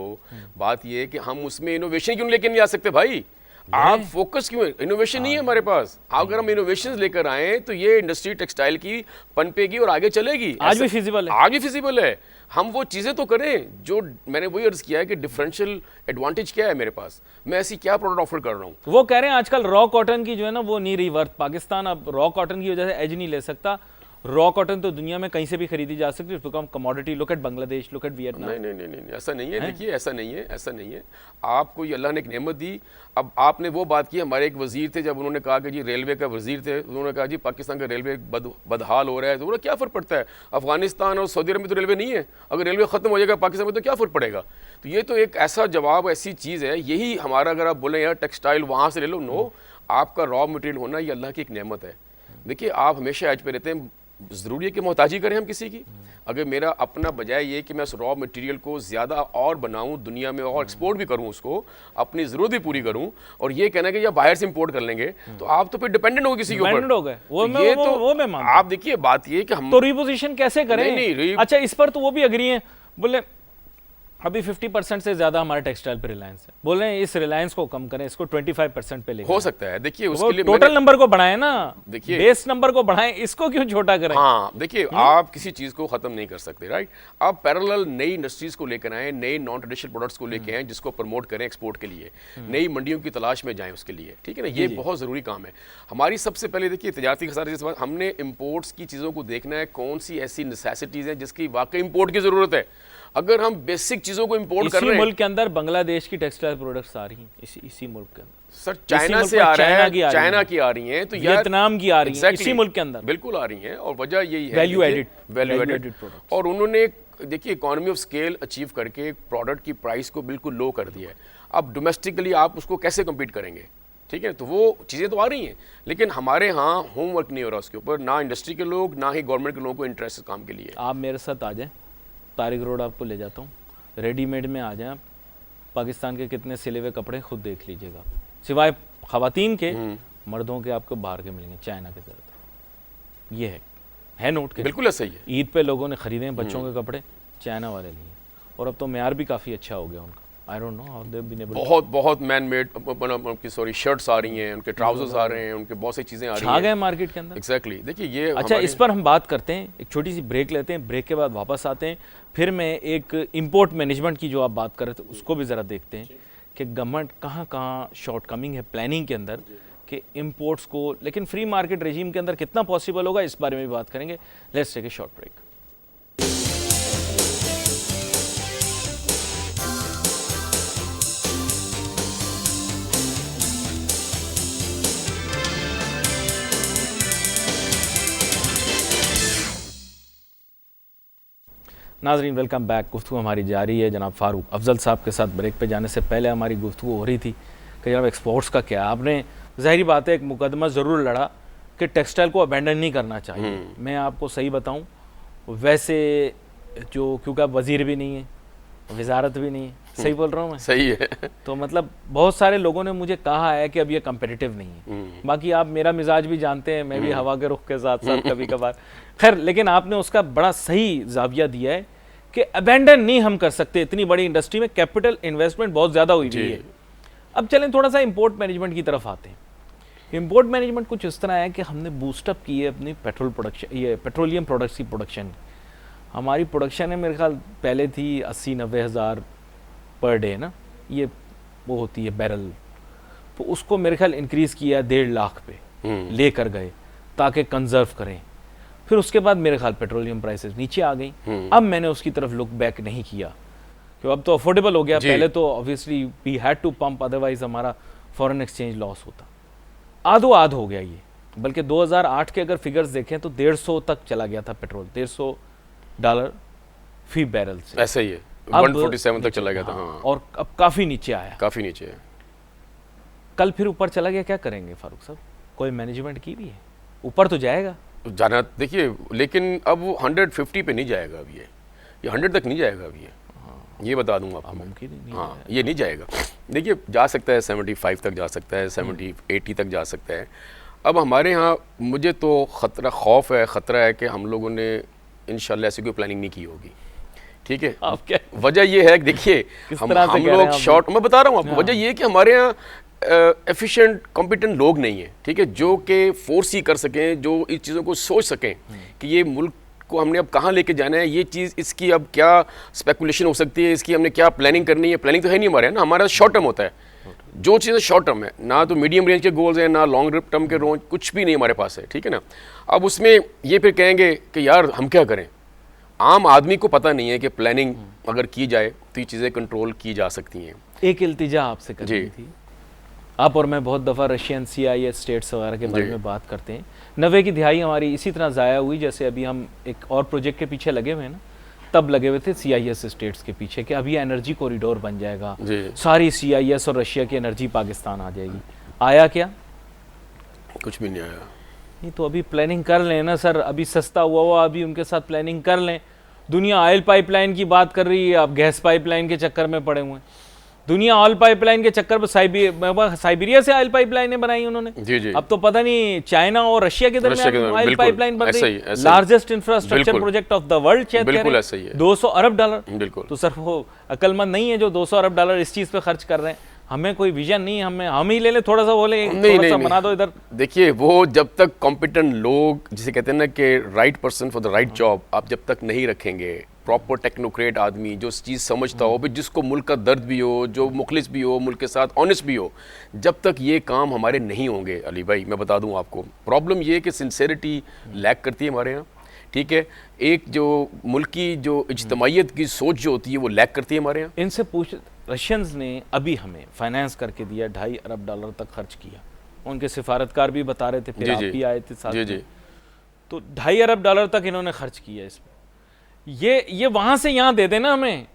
बात ये है कि हम उसमें इनोवेशन क्यों लेके नहीं आ सकते भाई? आप फोकस क्यों, इनोवेशन नहीं है हमारे पास। अगर हम इनोवेशन लेकर आए तो ये इंडस्ट्री टेक्सटाइल की पनपेगी और आगे चलेगी। आज भी फिजिबल है, आज भी फिजिबल है। हम वो चीजें तो करें जो मैंने वही अर्ज किया है कि डिफरेंशियल एडवांटेज क्या है मेरे पास, मैं ऐसी क्या प्रोडक्ट ऑफर कर रहा हूँ। वो कह रहे हैं आजकल रॉ कॉटन की जो है ना वो नहीं रही वर्थ। पाकिस्तान अब रॉ कॉटन की वजह से एज नहीं ले सकता। रॉ कॉटन तो दुनिया में कहीं से भी खरीदी जा सकती है, become commodity. Look at Bangladesh, look at Vietnam. नहीं नहीं नहीं नहीं, ऐसा नहीं है। देखिए ऐसा नहीं है, ऐसा नहीं है। आपको ये अल्लाह ने एक नेमत दी। अब आपने वो बात की, हमारे एक वजीर थे, जब उन्होंने कहा कि जी रेलवे का वजीर थे, उन्होंने कहा जी पाकिस्तान का रेलवे बदहाल हो रहा है। तो बोला क्या फ़र्क पड़ता है, अफगानिस्तान और सऊदी अरब में तो रेलवे नहीं है, अगर रेलवे ख़त्म हो जाएगा पाकिस्तान में तो क्या फ़र्क पड़ेगा। तो ये तो एक ऐसा जवाब, ऐसी चीज़ है। यही हमारा, अगर आप बोलें यार टेक्सटाइल वहाँ से ले लो, नो, आपका रॉ मटेरियल होना ये अल्लाह की एक नेमत है। देखिए आप हमेशा एज पे रहते हैं, ज़रूरी है कि मोहताजी करें हम किसी की। अगर मेरा अपना बजाय ये कि मैं उस रॉ मटेरियल को ज़्यादा और बनाऊं दुनिया में और एक्सपोर्ट भी करूं, उसको अपनी ज़रूरत भी पूरी करूं, और ये कहना कि या बाहर से इंपोर्ट कर लेंगे, तो आप तो फिर डिपेंडेंट हो किसी के ऊपर। हो गए वो, तो ये वो मैं मानता हूं। आप देखिए बात ये कि हम तो रिपोजिशन कैसे करें? नहीं, अच्छा इस पर तो वो भी अग्री हैं, बोले अभी 50% से ज्यादा हमारे टेक्सटाइल पे रिलायंस है, बोल रहे हैं इस रिलायंस को कम करें, इसको 25% पे ले हो सकता है। देखिए उसके लिए टोटल नंबर को बढ़ाएं ना, देखिए बेस नंबर को बढ़ाएं, इसको क्यों छोटा करें? हाँ देखिए आप किसी चीज को खत्म नहीं कर सकते, राइट। आप पैरेलल नई इंडस्ट्रीज को लेकर आए, नए नॉन ट्रेडिशनल प्रोडक्ट्स को लेकर आए, जिसको प्रमोट करें एक्सपोर्ट के लिए, नई मंडियों की तलाश में जाएं उसके लिए, ठीक है ना। ये बहुत जरूरी काम है हमारी। सबसे पहले देखिए तजारती खसारे, जिस बात हमने इंपोर्ट्स की चीजों को देखना है, कौन सी ऐसी नेसेसिटीज हैं जिसकी वाकई इंपोर्ट की जरूरत है। अगर हम बेसिक चीजों को इंपोर्ट कर रहे हैं, मुल्क के अंदर बांग्लादेश की टेक्सटाइल प्रोडक्ट्स आ रही हैं, इसी मुल्क के अंदर सर, चाइना से आ रहा है, चाइना की आ रही हैं, तो वियतनाम की आ रही हैं, इसी मुल्क के अंदर बिल्कुल आ रही हैं। और वजह यही है वैल्यू एडेड प्रोडक्ट। और उन्होंने देखिए इकोनॉमी ऑफ स्केल अचीव करके प्रोडक्ट की प्राइस को बिल्कुल लो कर दिया है। अब डोमेस्टिकली आप उसको कैसे कम्पीट करेंगे, ठीक है। तो वो चीज़ें तो आ रही हैं, लेकिन हमारे यहाँ होमवर्क नहीं हो रहा उसके ऊपर, ना इंडस्ट्री के लोग, ना ही गवर्नमेंट के लोगों को इंटरेस्ट है काम के लिए। आप मेरे साथ आ जाएं, तारिक रोड आपको ले जाता हूँ, रेडीमेड में आ जाएं आप, पाकिस्तान के कितने सिले हुए कपड़े खुद देख लीजिएगा, सिवाय ख़वातीन के, मर्दों के आपको बाहर के मिलेंगे चाइना के साथ। ये है नोट के, बिल्कुल ऐसा ही है। ईद पे लोगों ने खरीदे हैं बच्चों के कपड़े, चाइना वाले लिए, और अब तो मेयार भी काफ़ी अच्छा हो गया उनका। I don't know how they been able. बहुत मैन मेड सॉरी शर्ट्स आ रही हैं, उनके ट्राउजर्स आ रहे हैं, उनके बहुत सी चीज़ें आ रही हैं, आ गए मार्केट के अंदर। एग्जैक्टली देखिए ये। अच्छा इस पर हम बात करते हैं, एक छोटी सी ब्रेक लेते हैं, ब्रेक के बाद वापस आते हैं, फिर मैं एक इंपोर्ट मैनेजमेंट की जो आप बात कर रहे थे उसको भी ज़रा देखते हैं कि गवर्नमेंट कहाँ कहाँ शॉर्ट कमिंग है प्लानिंग के अंदर, कि इंपोर्ट्स को लेकिन फ्री मार्केट रेजीम के अंदर कितना पॉसिबल होगा, इस बारे में भी बात करेंगे। Let's take a short break. नाजरीन वेलकम बैक। गुफ्तगू हमारी जारी है। जनाब फ़ारूक अफजल साहब के साथ ब्रेक पे जाने से पहले हमारी गुफ्तगू हो रही थी कि जनाब एक्सपोर्ट्स का क्या, आपने ज़ाहिरी बात है एक मुकदमा ज़रूर लड़ा कि टेक्सटाइल को अबैंडन नहीं करना चाहिए। मैं आपको सही बताऊं, वैसे जो क्योंकि आप वज़ीर भी नहीं है, वजारत भी नहीं है, सही बोल रहा हूँ मैं? सही है। तो मतलब बहुत सारे लोगों ने मुझे कहा है कि अब ये कंपेटिटिव नहीं है। बाकी आप मेरा मिजाज भी जानते हैं, मैं भी हवा के रुख के साथ साथ कभी कभार, खैर, लेकिन आपने उसका बड़ा सही जाविया दिया है कि अबैंडन नहीं हम कर सकते। इतनी बड़ी इंडस्ट्री में कैपिटल इन्वेस्टमेंट बहुत ज़्यादा हुई है। अब चलें थोड़ा सा इंपोर्ट मैनेजमेंट की तरफ आते हैं। इंपोर्ट मैनेजमेंट कुछ इस तरह है कि हमने बूस्टअप की है अपनी पेट्रोलियम प्रोडक्ट्स की प्रोडक्शन। हमारी प्रोडक्शन है मेरे ख्याल पहले थी 80-90 हज़ार पर डे ना, ये वो होती है बैरल, तो उसको मेरे ख्याल इंक्रीज़ किया 1.5 लाख पे लेकर गए ताकि कंजर्व करें। फिर उसके बाद मेरे ख्याल पेट्रोलियम प्राइसेस नीचे आ गई। अब मैंने उसकी तरफ लुक बैक नहीं किया कि अब तो अफोर्डेबल हो गया। पहले तो obviously we had to pump, otherwise हमारा फॉरेन एक्सचेंज लॉस होता। आधो आध हो गया ये, बल्कि 2008 के अगर फिगर्स देखें तो 150 तक चला गया था पेट्रोल, $150 फी बैरल से। ऐसा ही है, 147 तक चला गया था। हाँ। और अब काफ़ी नीचे आया, काफ़ी नीचे है। कल फिर ऊपर चला गया, क्या करेंगे फारूक साहब? कोई मैनेजमेंट की भी है? ऊपर तो जाएगा जाना, देखिए, लेकिन अब वो 150 पे नहीं जाएगा अभी, ये 100 तक नहीं जाएगा अभी, ये बता दूंगा आपको। मुमकिन ही नहीं। हाँ, ये नहीं जाएगा। देखिए, जा सकता है 75 तक जा सकता है, 70-80 तक जा सकता है। अब हमारे यहाँ मुझे तो ख़तरा है कि हम लोगों ने इंशाल्लाह ऐसी कोई प्लानिंग नहीं की होगी, ठीक है। आप क्या वजह ये है कि देखिए हम लोग शॉर्ट, मैं बता रहा हूँ आपको, वजह ये है कि हमारे यहाँ एफिशिएंट कॉम्पिटेंट लोग नहीं है, ठीक है, जो कि फोर्स ही कर सकें, जो इस चीज़ों को सोच सकें कि ये मुल्क को हमने अब कहाँ लेके जाना है, ये चीज़, इसकी अब क्या स्पेकुलेशन हो सकती है, इसकी हमने क्या प्लानिंग करनी है। प्लानिंग तो है नहीं हमारे यहाँ ना, हमारा शॉर्ट टर्म होता है, जो चीज़ें शॉर्ट टर्म है, ना तो मीडियम रेंज के गोल्स हैं, ना लॉन्ग टर्म के रोज, कुछ भी नहीं हमारे पास है, ठीक है ना। अब उसमें ये फिर कहेंगे कि यार हम क्या करें। आम आदमी को पता नहीं है कि प्लानिंग अगर की जाए तो ये चीज़ें कंट्रोल की जा सकती हैं। एक इल्तिजा आपसे करनी थी, आप और मैं बहुत दफ़ा रशियन CIS स्टेट्स वगैरह के बारे में बात करते हैं। 90 की दिहाई हमारी इसी तरह ज़ाया हुई, जैसे अभी हम एक और प्रोजेक्ट के पीछे लगे हुए हैं ना, तब लगे हुए थे CIS स्टेट्स के पीछे कि अभी एनर्जी कॉरिडोर बन जाएगा, सारी CIS और रशिया की एनर्जी पाकिस्तान आ जाएगी। आया क्या? कुछ भी नहीं आया। नहीं तो अभी प्लानिंग कर लें ना सर, अभी सस्ता हुआ अभी उनके साथ प्लानिंग कर लें। दुनिया ऑयल पाइपलाइन की बात कर रही है, आप गैस पाइपलाइन के चक्कर में पड़े हुए हैं। दुनिया ऑयल पाइपलाइन के चक्कर में साइबेरिया से ऑयल पाइपलाइनें बनाई उन्होंने। जी। अब तो पता नहीं चाइना और रशिया के दरमियान ऑयल पाइपलाइन बन रही है, largest infrastructure project of the world, शायद बिल्कुल ऐसा ही है। $200 अरब। बिल्कुल। तो सर वो अकलमंद नहीं है जो $200 अरब इस चीज पे खर्च कर रहे हैं। हमें कोई विजन नहीं है, हम ही ले ले थोड़ा सा, बोले थोड़ा सा बना दो इधर। देखिए, वो जब तक कॉम्पिटेंट लोग, जिसे कहते हैं ना कि right person for the right job, आप जब तक नहीं रखेंगे, प्रॉपर टेक्नोक्रेट आदमी जो चीज़ समझता हो, जिसको मुल्क का दर्द भी हो, जो मुखलिस भी हो, मुल्क के साथ ऑनेस्ट भी हो, जब तक ये काम हमारे नहीं होंगे, अली भाई मैं बता दूं आपको, प्रॉब्लम ये है कि सिंसेरिटी लैक करती है हमारे यहाँ, ठीक है। एक जो मुल्क की जो इज्तमाइयत की सोच जो होती है वो लैक करती है हमारे यहाँ। इनसे पूछ, रशियंस ने अभी हमें फाइनेंस करके दिया, $2.5 अरब तक खर्च किया। उनके सिफारतकार भी बता रहे थे, फिर आप भी आए थे साथ में। तो $2.5 अरब तक इन्होंने खर्च किया इसमें। ये वहां से यहाँ दे देना हमें,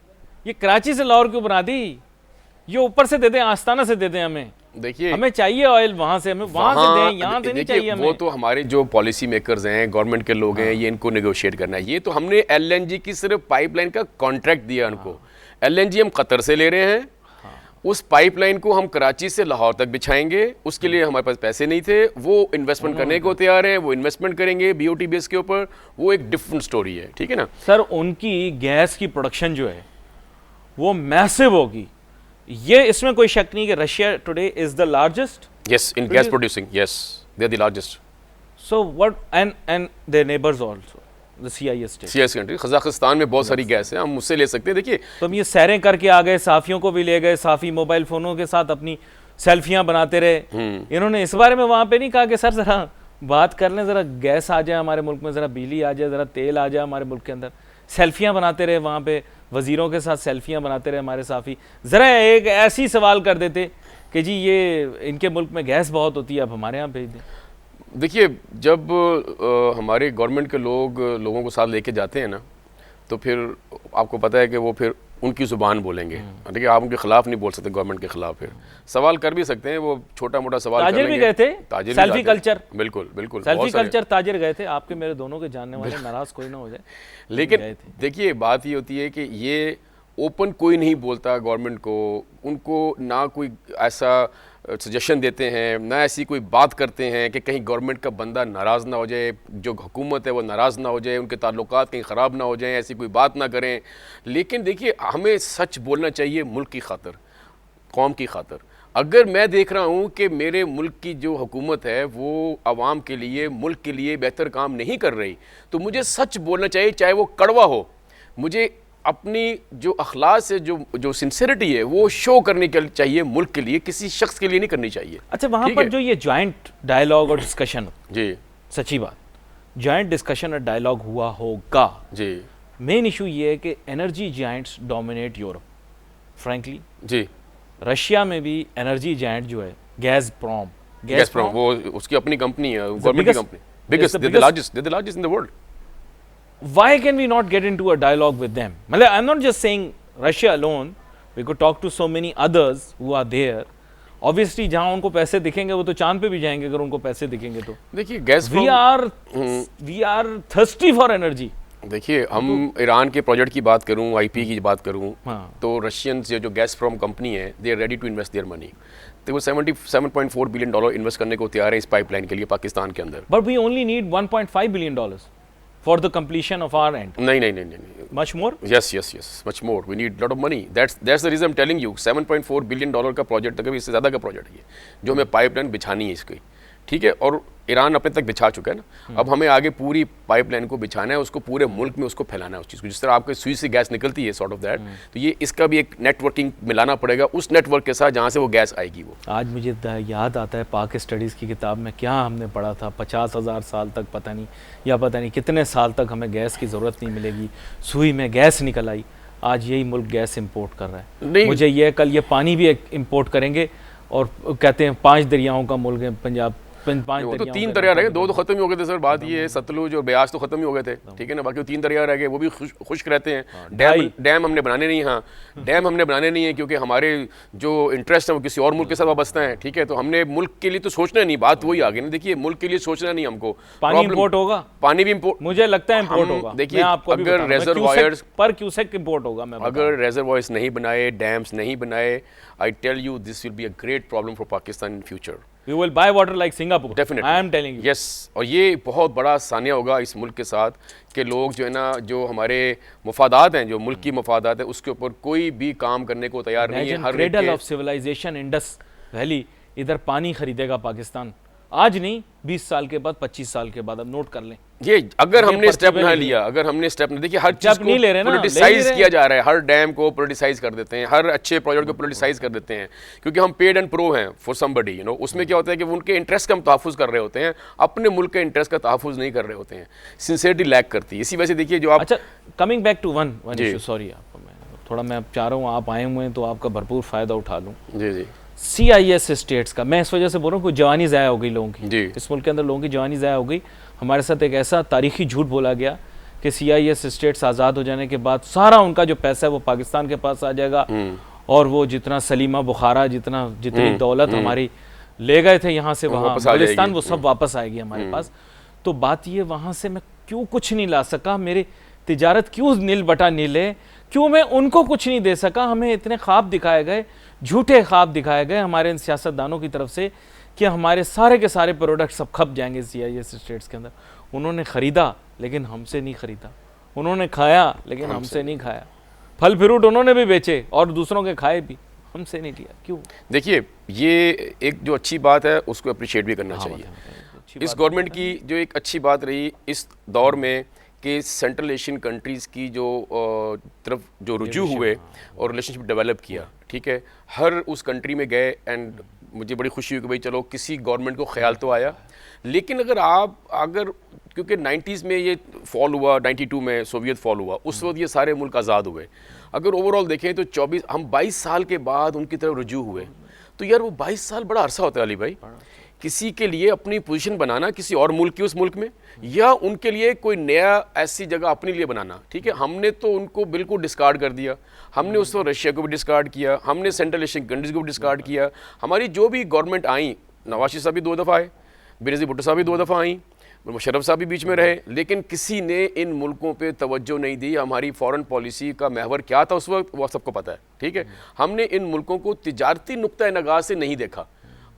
ये कराची से लाहौर क्यों बना दी, ये ऊपर से दे दें, आस्ताना से दे दें हमें। देखिए, हमें चाहिए ऑयल वहां से, हमें वहां से दें, यहाँ से नहीं चाहिए हमें। वो तो हमारे जो पॉलिसी मेकर्स हैं, गवर्नमेंट के लोग हैं, ये इनको नेगोशिएट करना है। ये तो हमने LNG की सिर्फ पाइपलाइन का कॉन्ट्रैक्ट दिया उनको। LNG हम कतर से ले रहे हैं, उस पाइपलाइन को हम कराची से लाहौर तक बिछाएंगे, उसके लिए हमारे पास पैसे नहीं थे, वो इन्वेस्टमेंट करने को तैयार है, वो इन्वेस्टमेंट करेंगे BOT बेस के ऊपर, वो एक डिफरेंट स्टोरी है, ठीक है ना सर। उनकी गैस की प्रोडक्शन जो है वो मैसिव होगी, ये इसमें कोई शक नहीं कि Russia today is the largest, yes, in gas producing, yes, they are the largest. So what and their neighbours also the CIS country, Kazakhstan में बहुत सारी गैस है, हम उससे ले सकते हैं। देखिए, तो हम ये सैरें करके आ गए, साफियों को भी ले गए, साफी मोबाइल फोनों के साथ अपनी सेल्फियां बनाते रहे। इन्होंने इस बारे में वहां पे नहीं कहा कि सर जरा बात कर लें, जरा गैस आ जाए हमारे मुल्क में, जरा बिजली आ जाए, जरा तेल आ जाए हमारे मुल्क के अंदर। सेल्फियां बनाते रहे वहां पे, वजीरों के साथ सेल्फियां बनाते रहे हमारे साफी। जरा एक ऐसी सवाल कर देते कि जी ये इनके मुल्क में गैस बहुत होती है, अब हमारे यहाँ भेज दें। देखिए, जब हमारे गवर्नमेंट के लोगों को साथ लेके जाते हैं ना, तो फिर आपको पता है कि वो फिर उनकी ज़ुबान बोलेंगे। देखिए, आप उनके खिलाफ नहीं बोल सकते, गवर्नमेंट के खिलाफ फिर सवाल कर भी सकते हैं, वो छोटा मोटा सवाल ताजिर भी गए थे, सेल्फी कल्चर, बिल्कुल बिल्कुल सेल्फी कल्चर, ताजिर गए थे, आपके मेरे दोनों के जानने वाले, नाराज कोई ना हो जाए। लेकिन देखिए, बात ये होती है कि ये ओपन कोई नहीं बोलता गवर्नमेंट को, उनको ना कोई ऐसा सजेशन देते हैं, ना ऐसी कोई बात करते हैं कि कहीं गवर्नमेंट का बंदा नाराज़ ना हो जाए, जो हुकूमत है वो नाराज़ ना हो जाए, उनके ताल्लुकात कहीं ख़राब ना हो जाएं, ऐसी कोई बात ना करें। लेकिन देखिए, हमें सच बोलना चाहिए मुल्क की खातिर, कौम की खातिर। अगर मैं देख रहा हूँ कि मेरे मुल्क की जो हुकूमत है वो आवाम के लिए, मुल्क के लिए बेहतर काम नहीं कर रही, तो मुझे सच बोलना चाहिए, चाहे वो कड़वा हो। मुझे अपनी जो अखलाक से जो सिंसियरिटी है वो शो करने के लिए चाहिए मुल्क के लिए, किसी शख्स के लिए नहीं करनी चाहिए। अच्छा, वहाँ पर जो ये जॉइंट डायलॉग और डिस्कशन, जी सच्ची बात, जॉइंट डिस्कशन और डायलॉग हुआ होगा। जी मेन इशू ये है कि energy giants dominate Europe frankly. जी रशिया में भी एनर्जी जायंट जो है गैसप्रोम, वो उसकी अपनी कंपनी है, गवर्नमेंट की company, biggest, the they're the largest in the world. Why can we not get into a dialogue with them? मतलब I'm not just saying Russia alone, we could talk to so many others who are there. Obviously जहाँ उनको पैसे दिखेंगे वो तो चांद पे भी जाएंगे अगर उनको पैसे दिखेंगे तो। देखिए gas we are thirsty for energy. देखिए हम ईरान के प्रोजेक्ट की बात करूं, आईपी की बात करूं, हाँ। तो रशियंस जो गैसप्रोम कंपनी है, they are ready to invest their money. तो वो $77.4 बिलियन इन्वेस्ट करने को तैयार है इस पाइपलाइन के लिए पाकिस्तान के अंदर। But we only need $1.5 billion for the completion of our end. नहीं। Much more? Yes, much more. We need lot of money. That's the reason I'm telling you, $7.4 billion का प्रोजेक्ट, अगर इससे ज़्यादा का प्रोजेक्ट है जो हमें पाइपलाइन बिछानी है इसकी, ठीक है। और ईरान अपने तक बिछा चुका है ना, अब हमें आगे पूरी पाइपलाइन को बिछाना है, उसको पूरे मुल्क में उसको फैलाना है उस चीज़ को, जिस तरह आपके सुई से गैस निकलती है सॉर्ट ऑफ दैट, तो ये इसका भी एक नेटवर्किंग मिलाना पड़ेगा उस नेटवर्क के साथ जहाँ से वो गैस आएगी। वो आज मुझे याद आता है पाक स्टडीज़ की किताब में क्या हमने पढ़ा था, 50,000 साल तक पता नहीं कितने साल तक हमें गैस की ज़रूरत नहीं मिलेगी, सुई में गैस निकल आई। आज यही मुल्क गैस इंपोर्ट कर रहा है। मुझे ये कल ये पानी भी इंपोर्ट करेंगे और कहते हैं 5 दरियाओं का मुल्क है पंजाब। वो तो 3 दरिया रह गए, 2 तो खत्म ही हो गए थे सर। बात ये है सतलुज और ब्यास तो खत्म ही हो गए थे, ठीक है ना। बाकी 3 दरिया रह गए, वो भी खुश्क रहते हैं। डैम हमने बनाने नहीं, हाँ डैम हमने बनाने नहीं है क्योंकि हमारे जो इंटरेस्ट है वो किसी और मुल्क के साथ वाबस्ता है, ठीक है। तो हमने मुल्क के लिए तो सोचना नहीं, बात वही आ गई ना। देखिए मुल्क के लिए सोचना नहीं हमको। पानी इंपोर्ट होगा, पानी भी इंपोर्ट, मुझे लगता है इंपोर्ट होगा। देखिए अगर रेजरवॉयर्स पर क्यूसेक इंपोर्ट होगा, अगर रेजरवॉयर्स नहीं बनाए, डैम्स नहीं बनाए, I tell you this will be a great problem for Pakistan in future. We will buy water like Singapore. Definitely. I am telling you. Yes. और ये बहुत बड़ा सानिया होगा इस मुल्क के साथ कि लोग जो है ना, जो हमारे मफादात हैं, जो मुल्क की मफादात है, उसके ऊपर कोई भी काम करने को तैयार नहीं है। हर cradle of civilisation Indus valley, इधर पानी खरीदेगा पाकिस्तान, आज नहीं 20 साल के बाद, 25 साल के बाद। अब नोट कर लें ये, अगर हमने स्टेप ना लिया, अगर हमने स्टेप नहीं, देखिए हर चीज को पॉलिटिसाइज किया जा रहा है, हर डैम को पॉलिटिसाइज कर देते हैं, हर अच्छे प्रोजेक्ट को पॉलिटिसाइज कर देते हैं क्योंकि हम पेड एंड प्रो हैं फॉर समबडी, यू नो। उसमें क्या होता है कि उनके इंटरेस्ट का हम तहफ़्फ़ुज़ कर रहे होते हैं, अपने मुल्क के इंटरेस्ट का तहफ़्फ़ुज़ नहीं कर रहे होते हैं। सिंसियरिटी लैक करती है। इसी वजह से देखिए जो आप, अच्छा coming back to one issue, sorry आपको मैं चाह रहा हूँ आप आए हुए हैं तो आपका भरपूर फ़ायदा उठा लूँ। जी CIS स्टेट्स का, मैं इस वजह से बोल रहा हूँ, कोई जवानी ज़ाया हो गई लोगों की, जी। इस मुल्क के अंदर लोगों की जवानी ज़ाया हो गई। हमारे साथ एक ऐसा तारीखी झूठ बोला गया कि CIS स्टेट्स आज़ाद हो जाने के बाद सारा उनका जो पैसा है वो पाकिस्तान के पास आ जाएगा और वो जितना सलीमा बुखारा, जितनी दौलत हमारी ले गए थे यहाँ से वहाँ बलिस्तान, वो सब वापस आएगी हमारे पास। तो बात ये, वहाँ से मैं क्यों कुछ नहीं ला सका, मेरी तिजारत क्यों नील बटा नीले, क्यों मैं उनको कुछ नहीं दे सका। हमें इतने ख्वाब दिखाए गए, झूठे ख्वाब दिखाए गए हमारे इन सियासतदानों की तरफ से कि हमारे सारे के सारे प्रोडक्ट सब खप जाएंगे CIS स्टेट्स के अंदर। उन्होंने ख़रीदा लेकिन हमसे नहीं ख़रीदा, उन्होंने खाया लेकिन हमसे नहीं खाया, फल फ्रूट उन्होंने भी बेचे और दूसरों के खाए भी, हमसे नहीं लिया। क्यों? देखिए ये एक जो अच्छी बात है उसको अप्रिशिएट भी करना चाहिए। इस गवर्नमेंट की जो एक अच्छी बात रही इस दौर में कि सेंट्रल एशियन कंट्रीज़ की जो तरफ जो रुजू हुए और रिलेशनशिप डेवलप किया, ठीक है। हर उस कंट्री में गए एंड मुझे बड़ी खुशी हुई कि भाई चलो किसी गवर्नमेंट को ख्याल तो आया। लेकिन अगर क्योंकि 90s में ये फॉल हुआ, 92 में सोवियत फॉल हुआ, उस वक्त ये सारे मुल्क आज़ाद हुए। अगर ओवरऑल देखें तो 22 साल के बाद उनकी तरफ रुजू हुए, तो यार वो 22 साल बड़ा अरसा होता है अली भाई, किसी के लिए अपनी पोजीशन बनाना किसी और मुल्क की उस मुल्क में, या उनके लिए कोई नया ऐसी जगह अपने लिए बनाना, ठीक है। हमने तो उनको बिल्कुल डिस्कार्ड कर दिया, हमने उस वक्त रशिया को भी डिस्कार्ड किया, हमने सेंट्रल एशियन कंट्रीज़ को भी डिस्कार्ड किया। हमारी जो भी गवर्नमेंट आई, नवाज शरीफ साहब भी 2 दफ़ा आए, बेनज़ीर भुट्टो साहब भी 2 दफ़ा आई, मुशर्रफ साहब भी बीच में रहे, लेकिन किसी ने इन मुल्कों पे तवज्जो नहीं दी। हमारी फॉरेन पॉलिसी का महवर क्या था उस वक्त वो सबको पता है, ठीक है। हमने इन मुल्कों को तिजारती नुक्ता नगाह से नहीं देखा।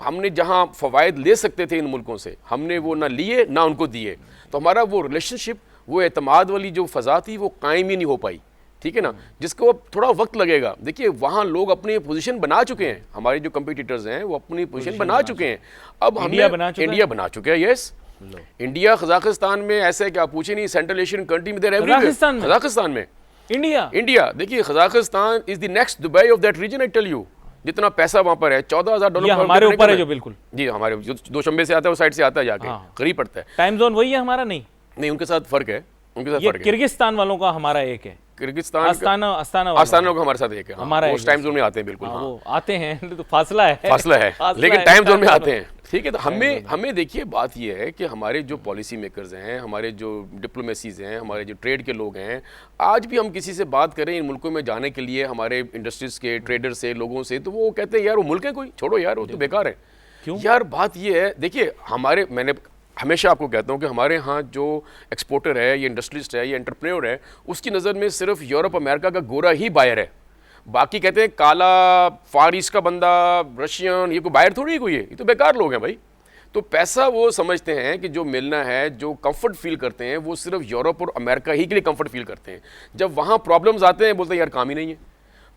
हमने जहाँ फ़वायद ले सकते थे इन मुल्कों से, हमने वो ना लिए ना उनको दिए। तो हमारा वो रिलेशनशिप, वो एतमाद वाली जो फ़ज़ा थी वो कायम ही नहीं हो पाई, ठीक है ना, जिसको अब थोड़ा वक्त लगेगा। देखिए वहाँ लोग अपनी पोजीशन बना चुके हैं, हमारे जो कंपटीटर्स हैं वो अपनी पोजीशन बना चुके हैं। अब इंडिया बना चुका है, यस। इंडिया कजाकिस्तान में ऐसा है कि आप पूछे नहीं, सेंट्रल एशियन कंट्री में कजाकिस्तान में इंडिया देखिए, Kazakhstan is the next Dubai of that region, I tell you. जितना पैसा वहाँ पर है, $14,000 ये हमारे ऊपर है जो बिल्कुल। जी, हमारे जो दोशंबे से आता है, वो साइड से आता है जाके, करीब पड़ता है। टाइम जोन वही है हमारा? नहीं, उनके साथ फर्क है, उनके साथ ये फर्क है। किर्गिस्तान वालों का हमारा एक है, किर्गिस्तान आस्ताना का हमारे साथ एक है, हमारा उस टाइम जोन में आते हैं बिल्कुल। वो आते हैं तो फासला है लेकिन टाइम जोन में आते हैं, ठीक है। तो हमें देखिए, बात ये है कि हमारे जो पॉलिसी मेकर्स हैं, हमारे जो डिप्लोमेसीज हैं, हमारे जो ट्रेड के लोग हैं, आज भी हम किसी से बात करें इन मुल्कों में जाने के लिए, हमारे इंडस्ट्रीज के ट्रेडर से, लोगों से, तो वो कहते हैं यार वो मुल्क है कोई, छोड़ो यार, वो तो बेकार है। क्यों यार? बात ये है, देखिए मैंने हमेशा आपको कहता हूँ कि हमारे यहाँ जो एक्सपोर्टर है, ये इंडस्ट्रिस्ट है, ये एंटरप्रेन्योर है, उसकी नज़र में सिर्फ यूरोप अमेरिका का गोरा ही बायर है। बाकी कहते हैं काला, फार ईस्ट का बंदा, रशियन, ये कोई बायर थोड़ी है कोई, ये तो बेकार लोग हैं भाई। तो पैसा वो समझते हैं कि जो मिलना है, जो कंफर्ट फील करते हैं, वो सिर्फ यूरोप और अमेरिका ही के लिए कंफर्ट फील करते हैं। जब वहाँ प्रॉब्लम्स आते हैं, बोलते हैं यार काम ही नहीं है।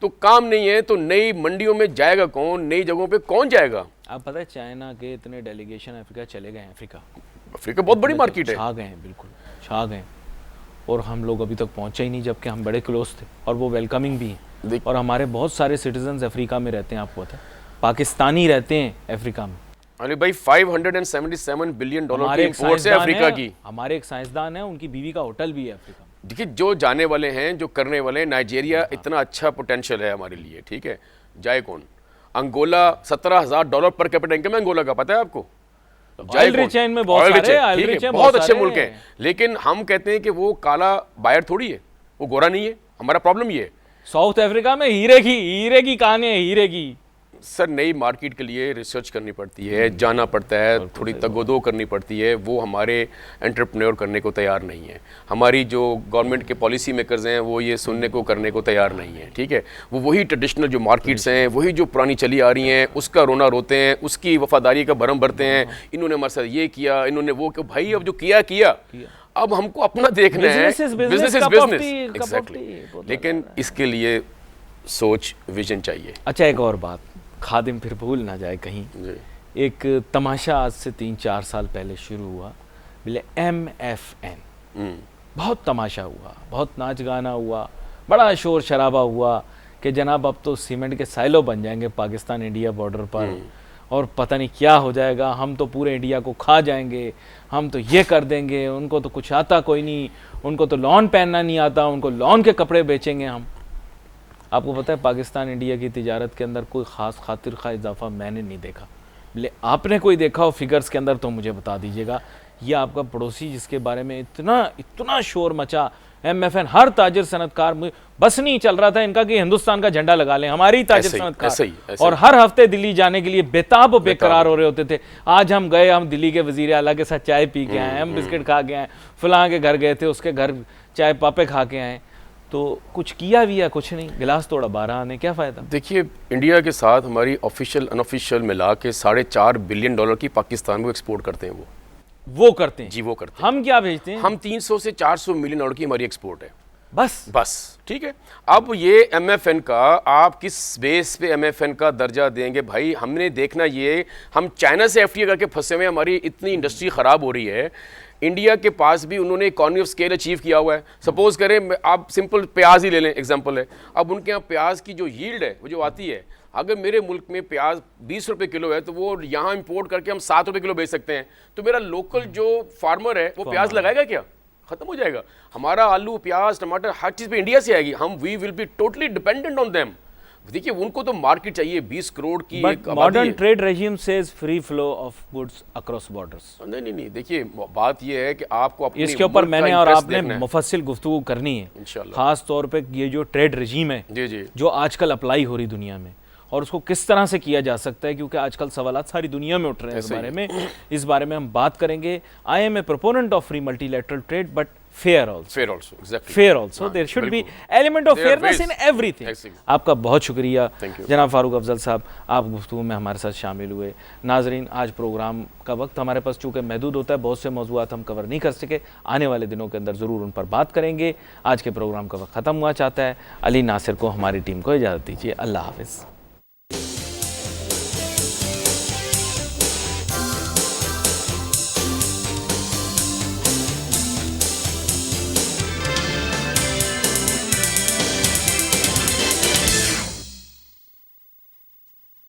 तो काम नहीं है तो नई मंडियों में जाएगा कौन, नई जगहों पे कौन जाएगा? आप पता है चाइना के इतने डेलीगेशन अफ्रीका चले गए हैं। अफ्रीका बहुत बड़ी मार्केट है, छा गए हैं, बिल्कुल छा गए, और हम लोग अभी तक पहुंचे ही नहीं, जबकि हम बड़े क्लोज थे और वो वेलकमिंग भी हैं। और हमारे बहुत सारे सिटीजन्स अफ्रीका में रहते हैं, आपको पता है, पाकिस्तानी रहते हैं अफ्रीका में। अरे भाई $577 बिलियन की इंपोर्ट्स है अफ्रीका की। हमारे एक साइंसदान है, उनकी बीवी का होटल भी है अफ्रीका में। देखिए, जो जाने वाले हैं, जो करने वाले हैं, नाइजीरिया इतना अच्छा पोटेंशियल है हमारे लिए, ठीक है, जाए कौन? अंगोला $17,000 पर कैपिटा इनकम है अंगोला का, पता है आपको? ऑयल रिच है, इनमें बहुत सारे बहुत अच्छे मुल्क हैं, लेकिन हम कहते हैं कि वो काला बायर थोड़ी है, वो गोरा नहीं है। हमारा प्रॉब्लम ये है। साउथ अफ्रीका में हीरे की कहानी है, हीरे की। सर, नई मार्केट के लिए रिसर्च करनी पड़ती है, जाना पड़ता है, थोड़ी तगोदो करनी पड़ती है, वो हमारे एंटरप्रेन्योर करने को तैयार नहीं है। हमारी जो गवर्नमेंट के पॉलिसी मेकर्स हैं, वो ये सुनने को करने को तैयार नहीं है, ठीक है। वो वही ट्रेडिशनल जो मार्केट्स हैं, वही जो पुरानी चली आ रही हैं, उसका रोना रोते हैं, उसकी वफादारी का भरम भरते हैं। इन्होंने हमारे साथ ये किया, इन्होंने वो किया। भाई अब जो किया, अब हमको अपना देखना है। Business is business, exactly. लेकिन इसके लिए सोच, विजन चाहिए। अच्छा, एक और बात, खादिम फिर भूल ना जाए कहीं, एक तमाशा आज से 3-4 साल पहले शुरू हुआ, बोले MFN, बहुत तमाशा हुआ, बहुत नाच गाना हुआ, बड़ा शोर शराबा हुआ कि जनाब अब तो सीमेंट के साइलो बन जाएंगे पाकिस्तान इंडिया बॉर्डर पर, और पता नहीं क्या हो जाएगा, हम तो पूरे इंडिया को खा जाएंगे, हम तो ये कर देंगे, उनको तो कुछ आता कोई नहीं, उनको तो लॉन पहनना नहीं आता, उनको लॉन के कपड़े बेचेंगे हम। आपको पता है पाकिस्तान इंडिया की तिजारत के अंदर कोई ख़ास खातिर खा इजाफा मैंने नहीं देखा। आपने कोई देखा हो फिगर्स के अंदर तो मुझे बता दीजिएगा। ये आपका पड़ोसी जिसके बारे में इतना शोर मचा, MFN, हर ताजिर सनतकार, बस नहीं चल रहा था इनका कि हिंदुस्तान का झंडा लगा लें, हमारी ताजिर सनतकार, और हर हफ्ते दिल्ली जाने के लिए बेताब बेकरार हो रहे होते थे। आज हम गए, हम दिल्ली के वजीर आला के साथ चाय पी के आए, हम बिस्किट खा के आए, फलां के घर गए थे, उसके घर चाय पापे खा के आए, तो कुछ किया भी है कुछ नहीं, गिलास तोड़ा 12 आने, क्या फ़ायदा? देखिए, इंडिया के साथ हमारी ऑफिशियल अनऑफिशियल मिला के $4.5 बिलियन की पाकिस्तान को एक्सपोर्ट करते हैं। वो करते हैं जी, वो करते हैं। हम क्या भेजते हैं? हम 300 से 400 मिलियन डॉलर की हमारी एक्सपोर्ट है, बस ठीक है। अब ये MFN का आप किस बेस पे MFN का दर्जा देंगे भाई? हमने देखना ये, हम चाइना से FTA करके फंसे हुए, हमारी इतनी इंडस्ट्री ख़राब हो रही है। इंडिया के पास भी उन्होंने इकॉनमी ऑफ स्केल अचीव किया हुआ है। सपोज करें आप सिंपल प्याज ही ले लें, एग्जांपल है, अब उनके यहाँ प्याज की जो यील्ड है, वो जो आती है, अगर मेरे मुल्क में प्याज 20 रुपये किलो है, तो वो यहाँ इंपोर्ट करके हम 7 रुपये किलो बेच सकते हैं। तो मेरा लोकल जो फार्मर है वो प्याज लगाएगा क्या? खत्म हो जाएगा। हमारा आलू, प्याज, टमाटर, हर चीज़ पे इंडिया से आएगी। हम we will be totally dependent on them. देखिए, उनको तो मार्केट चाहिए 20 करोड़ की। But modern trade regime says free flow of goods across borders. नहीं, देखिए बात ये है कि आपको अपने इसके ऊपर मैंने और आपने मुफस्सिल गुफ्तगू करनी है इंशाल्लाह। खास तौर पे ये जो ट्रेड रेजिम है जी, जो आजकल अप्लाई हो रही दुनिया में, और उसको किस तरह से किया जा सकता है, क्योंकि आजकल सवालात सारी दुनिया में उठ रहे हैं इस बारे में हम बात करेंगे। I am a proponent of free multilateral trade, but fair also, exactly. Fair also. There should be element of fairness in everything. आपका बहुत शुक्रिया जनाब फारूक अफजल साहब, आप गुफ्तगू में हमारे साथ शामिल हुए। नाजरीन, आज प्रोग्राम का वक्त हमारे पास चूँकि महदूद होता है, बहुत से मौज़ूआत हम कवर नहीं कर सके, आने वाले दिनों के अंदर ज़रूर उन पर बात करेंगे। आज के प्रोग्राम का वक्त ख़त्म हुआ चाहता है। अली नासिर को, हमारी टीम को इजाज़त दीजिए। अल्लाह हाफ़िज़।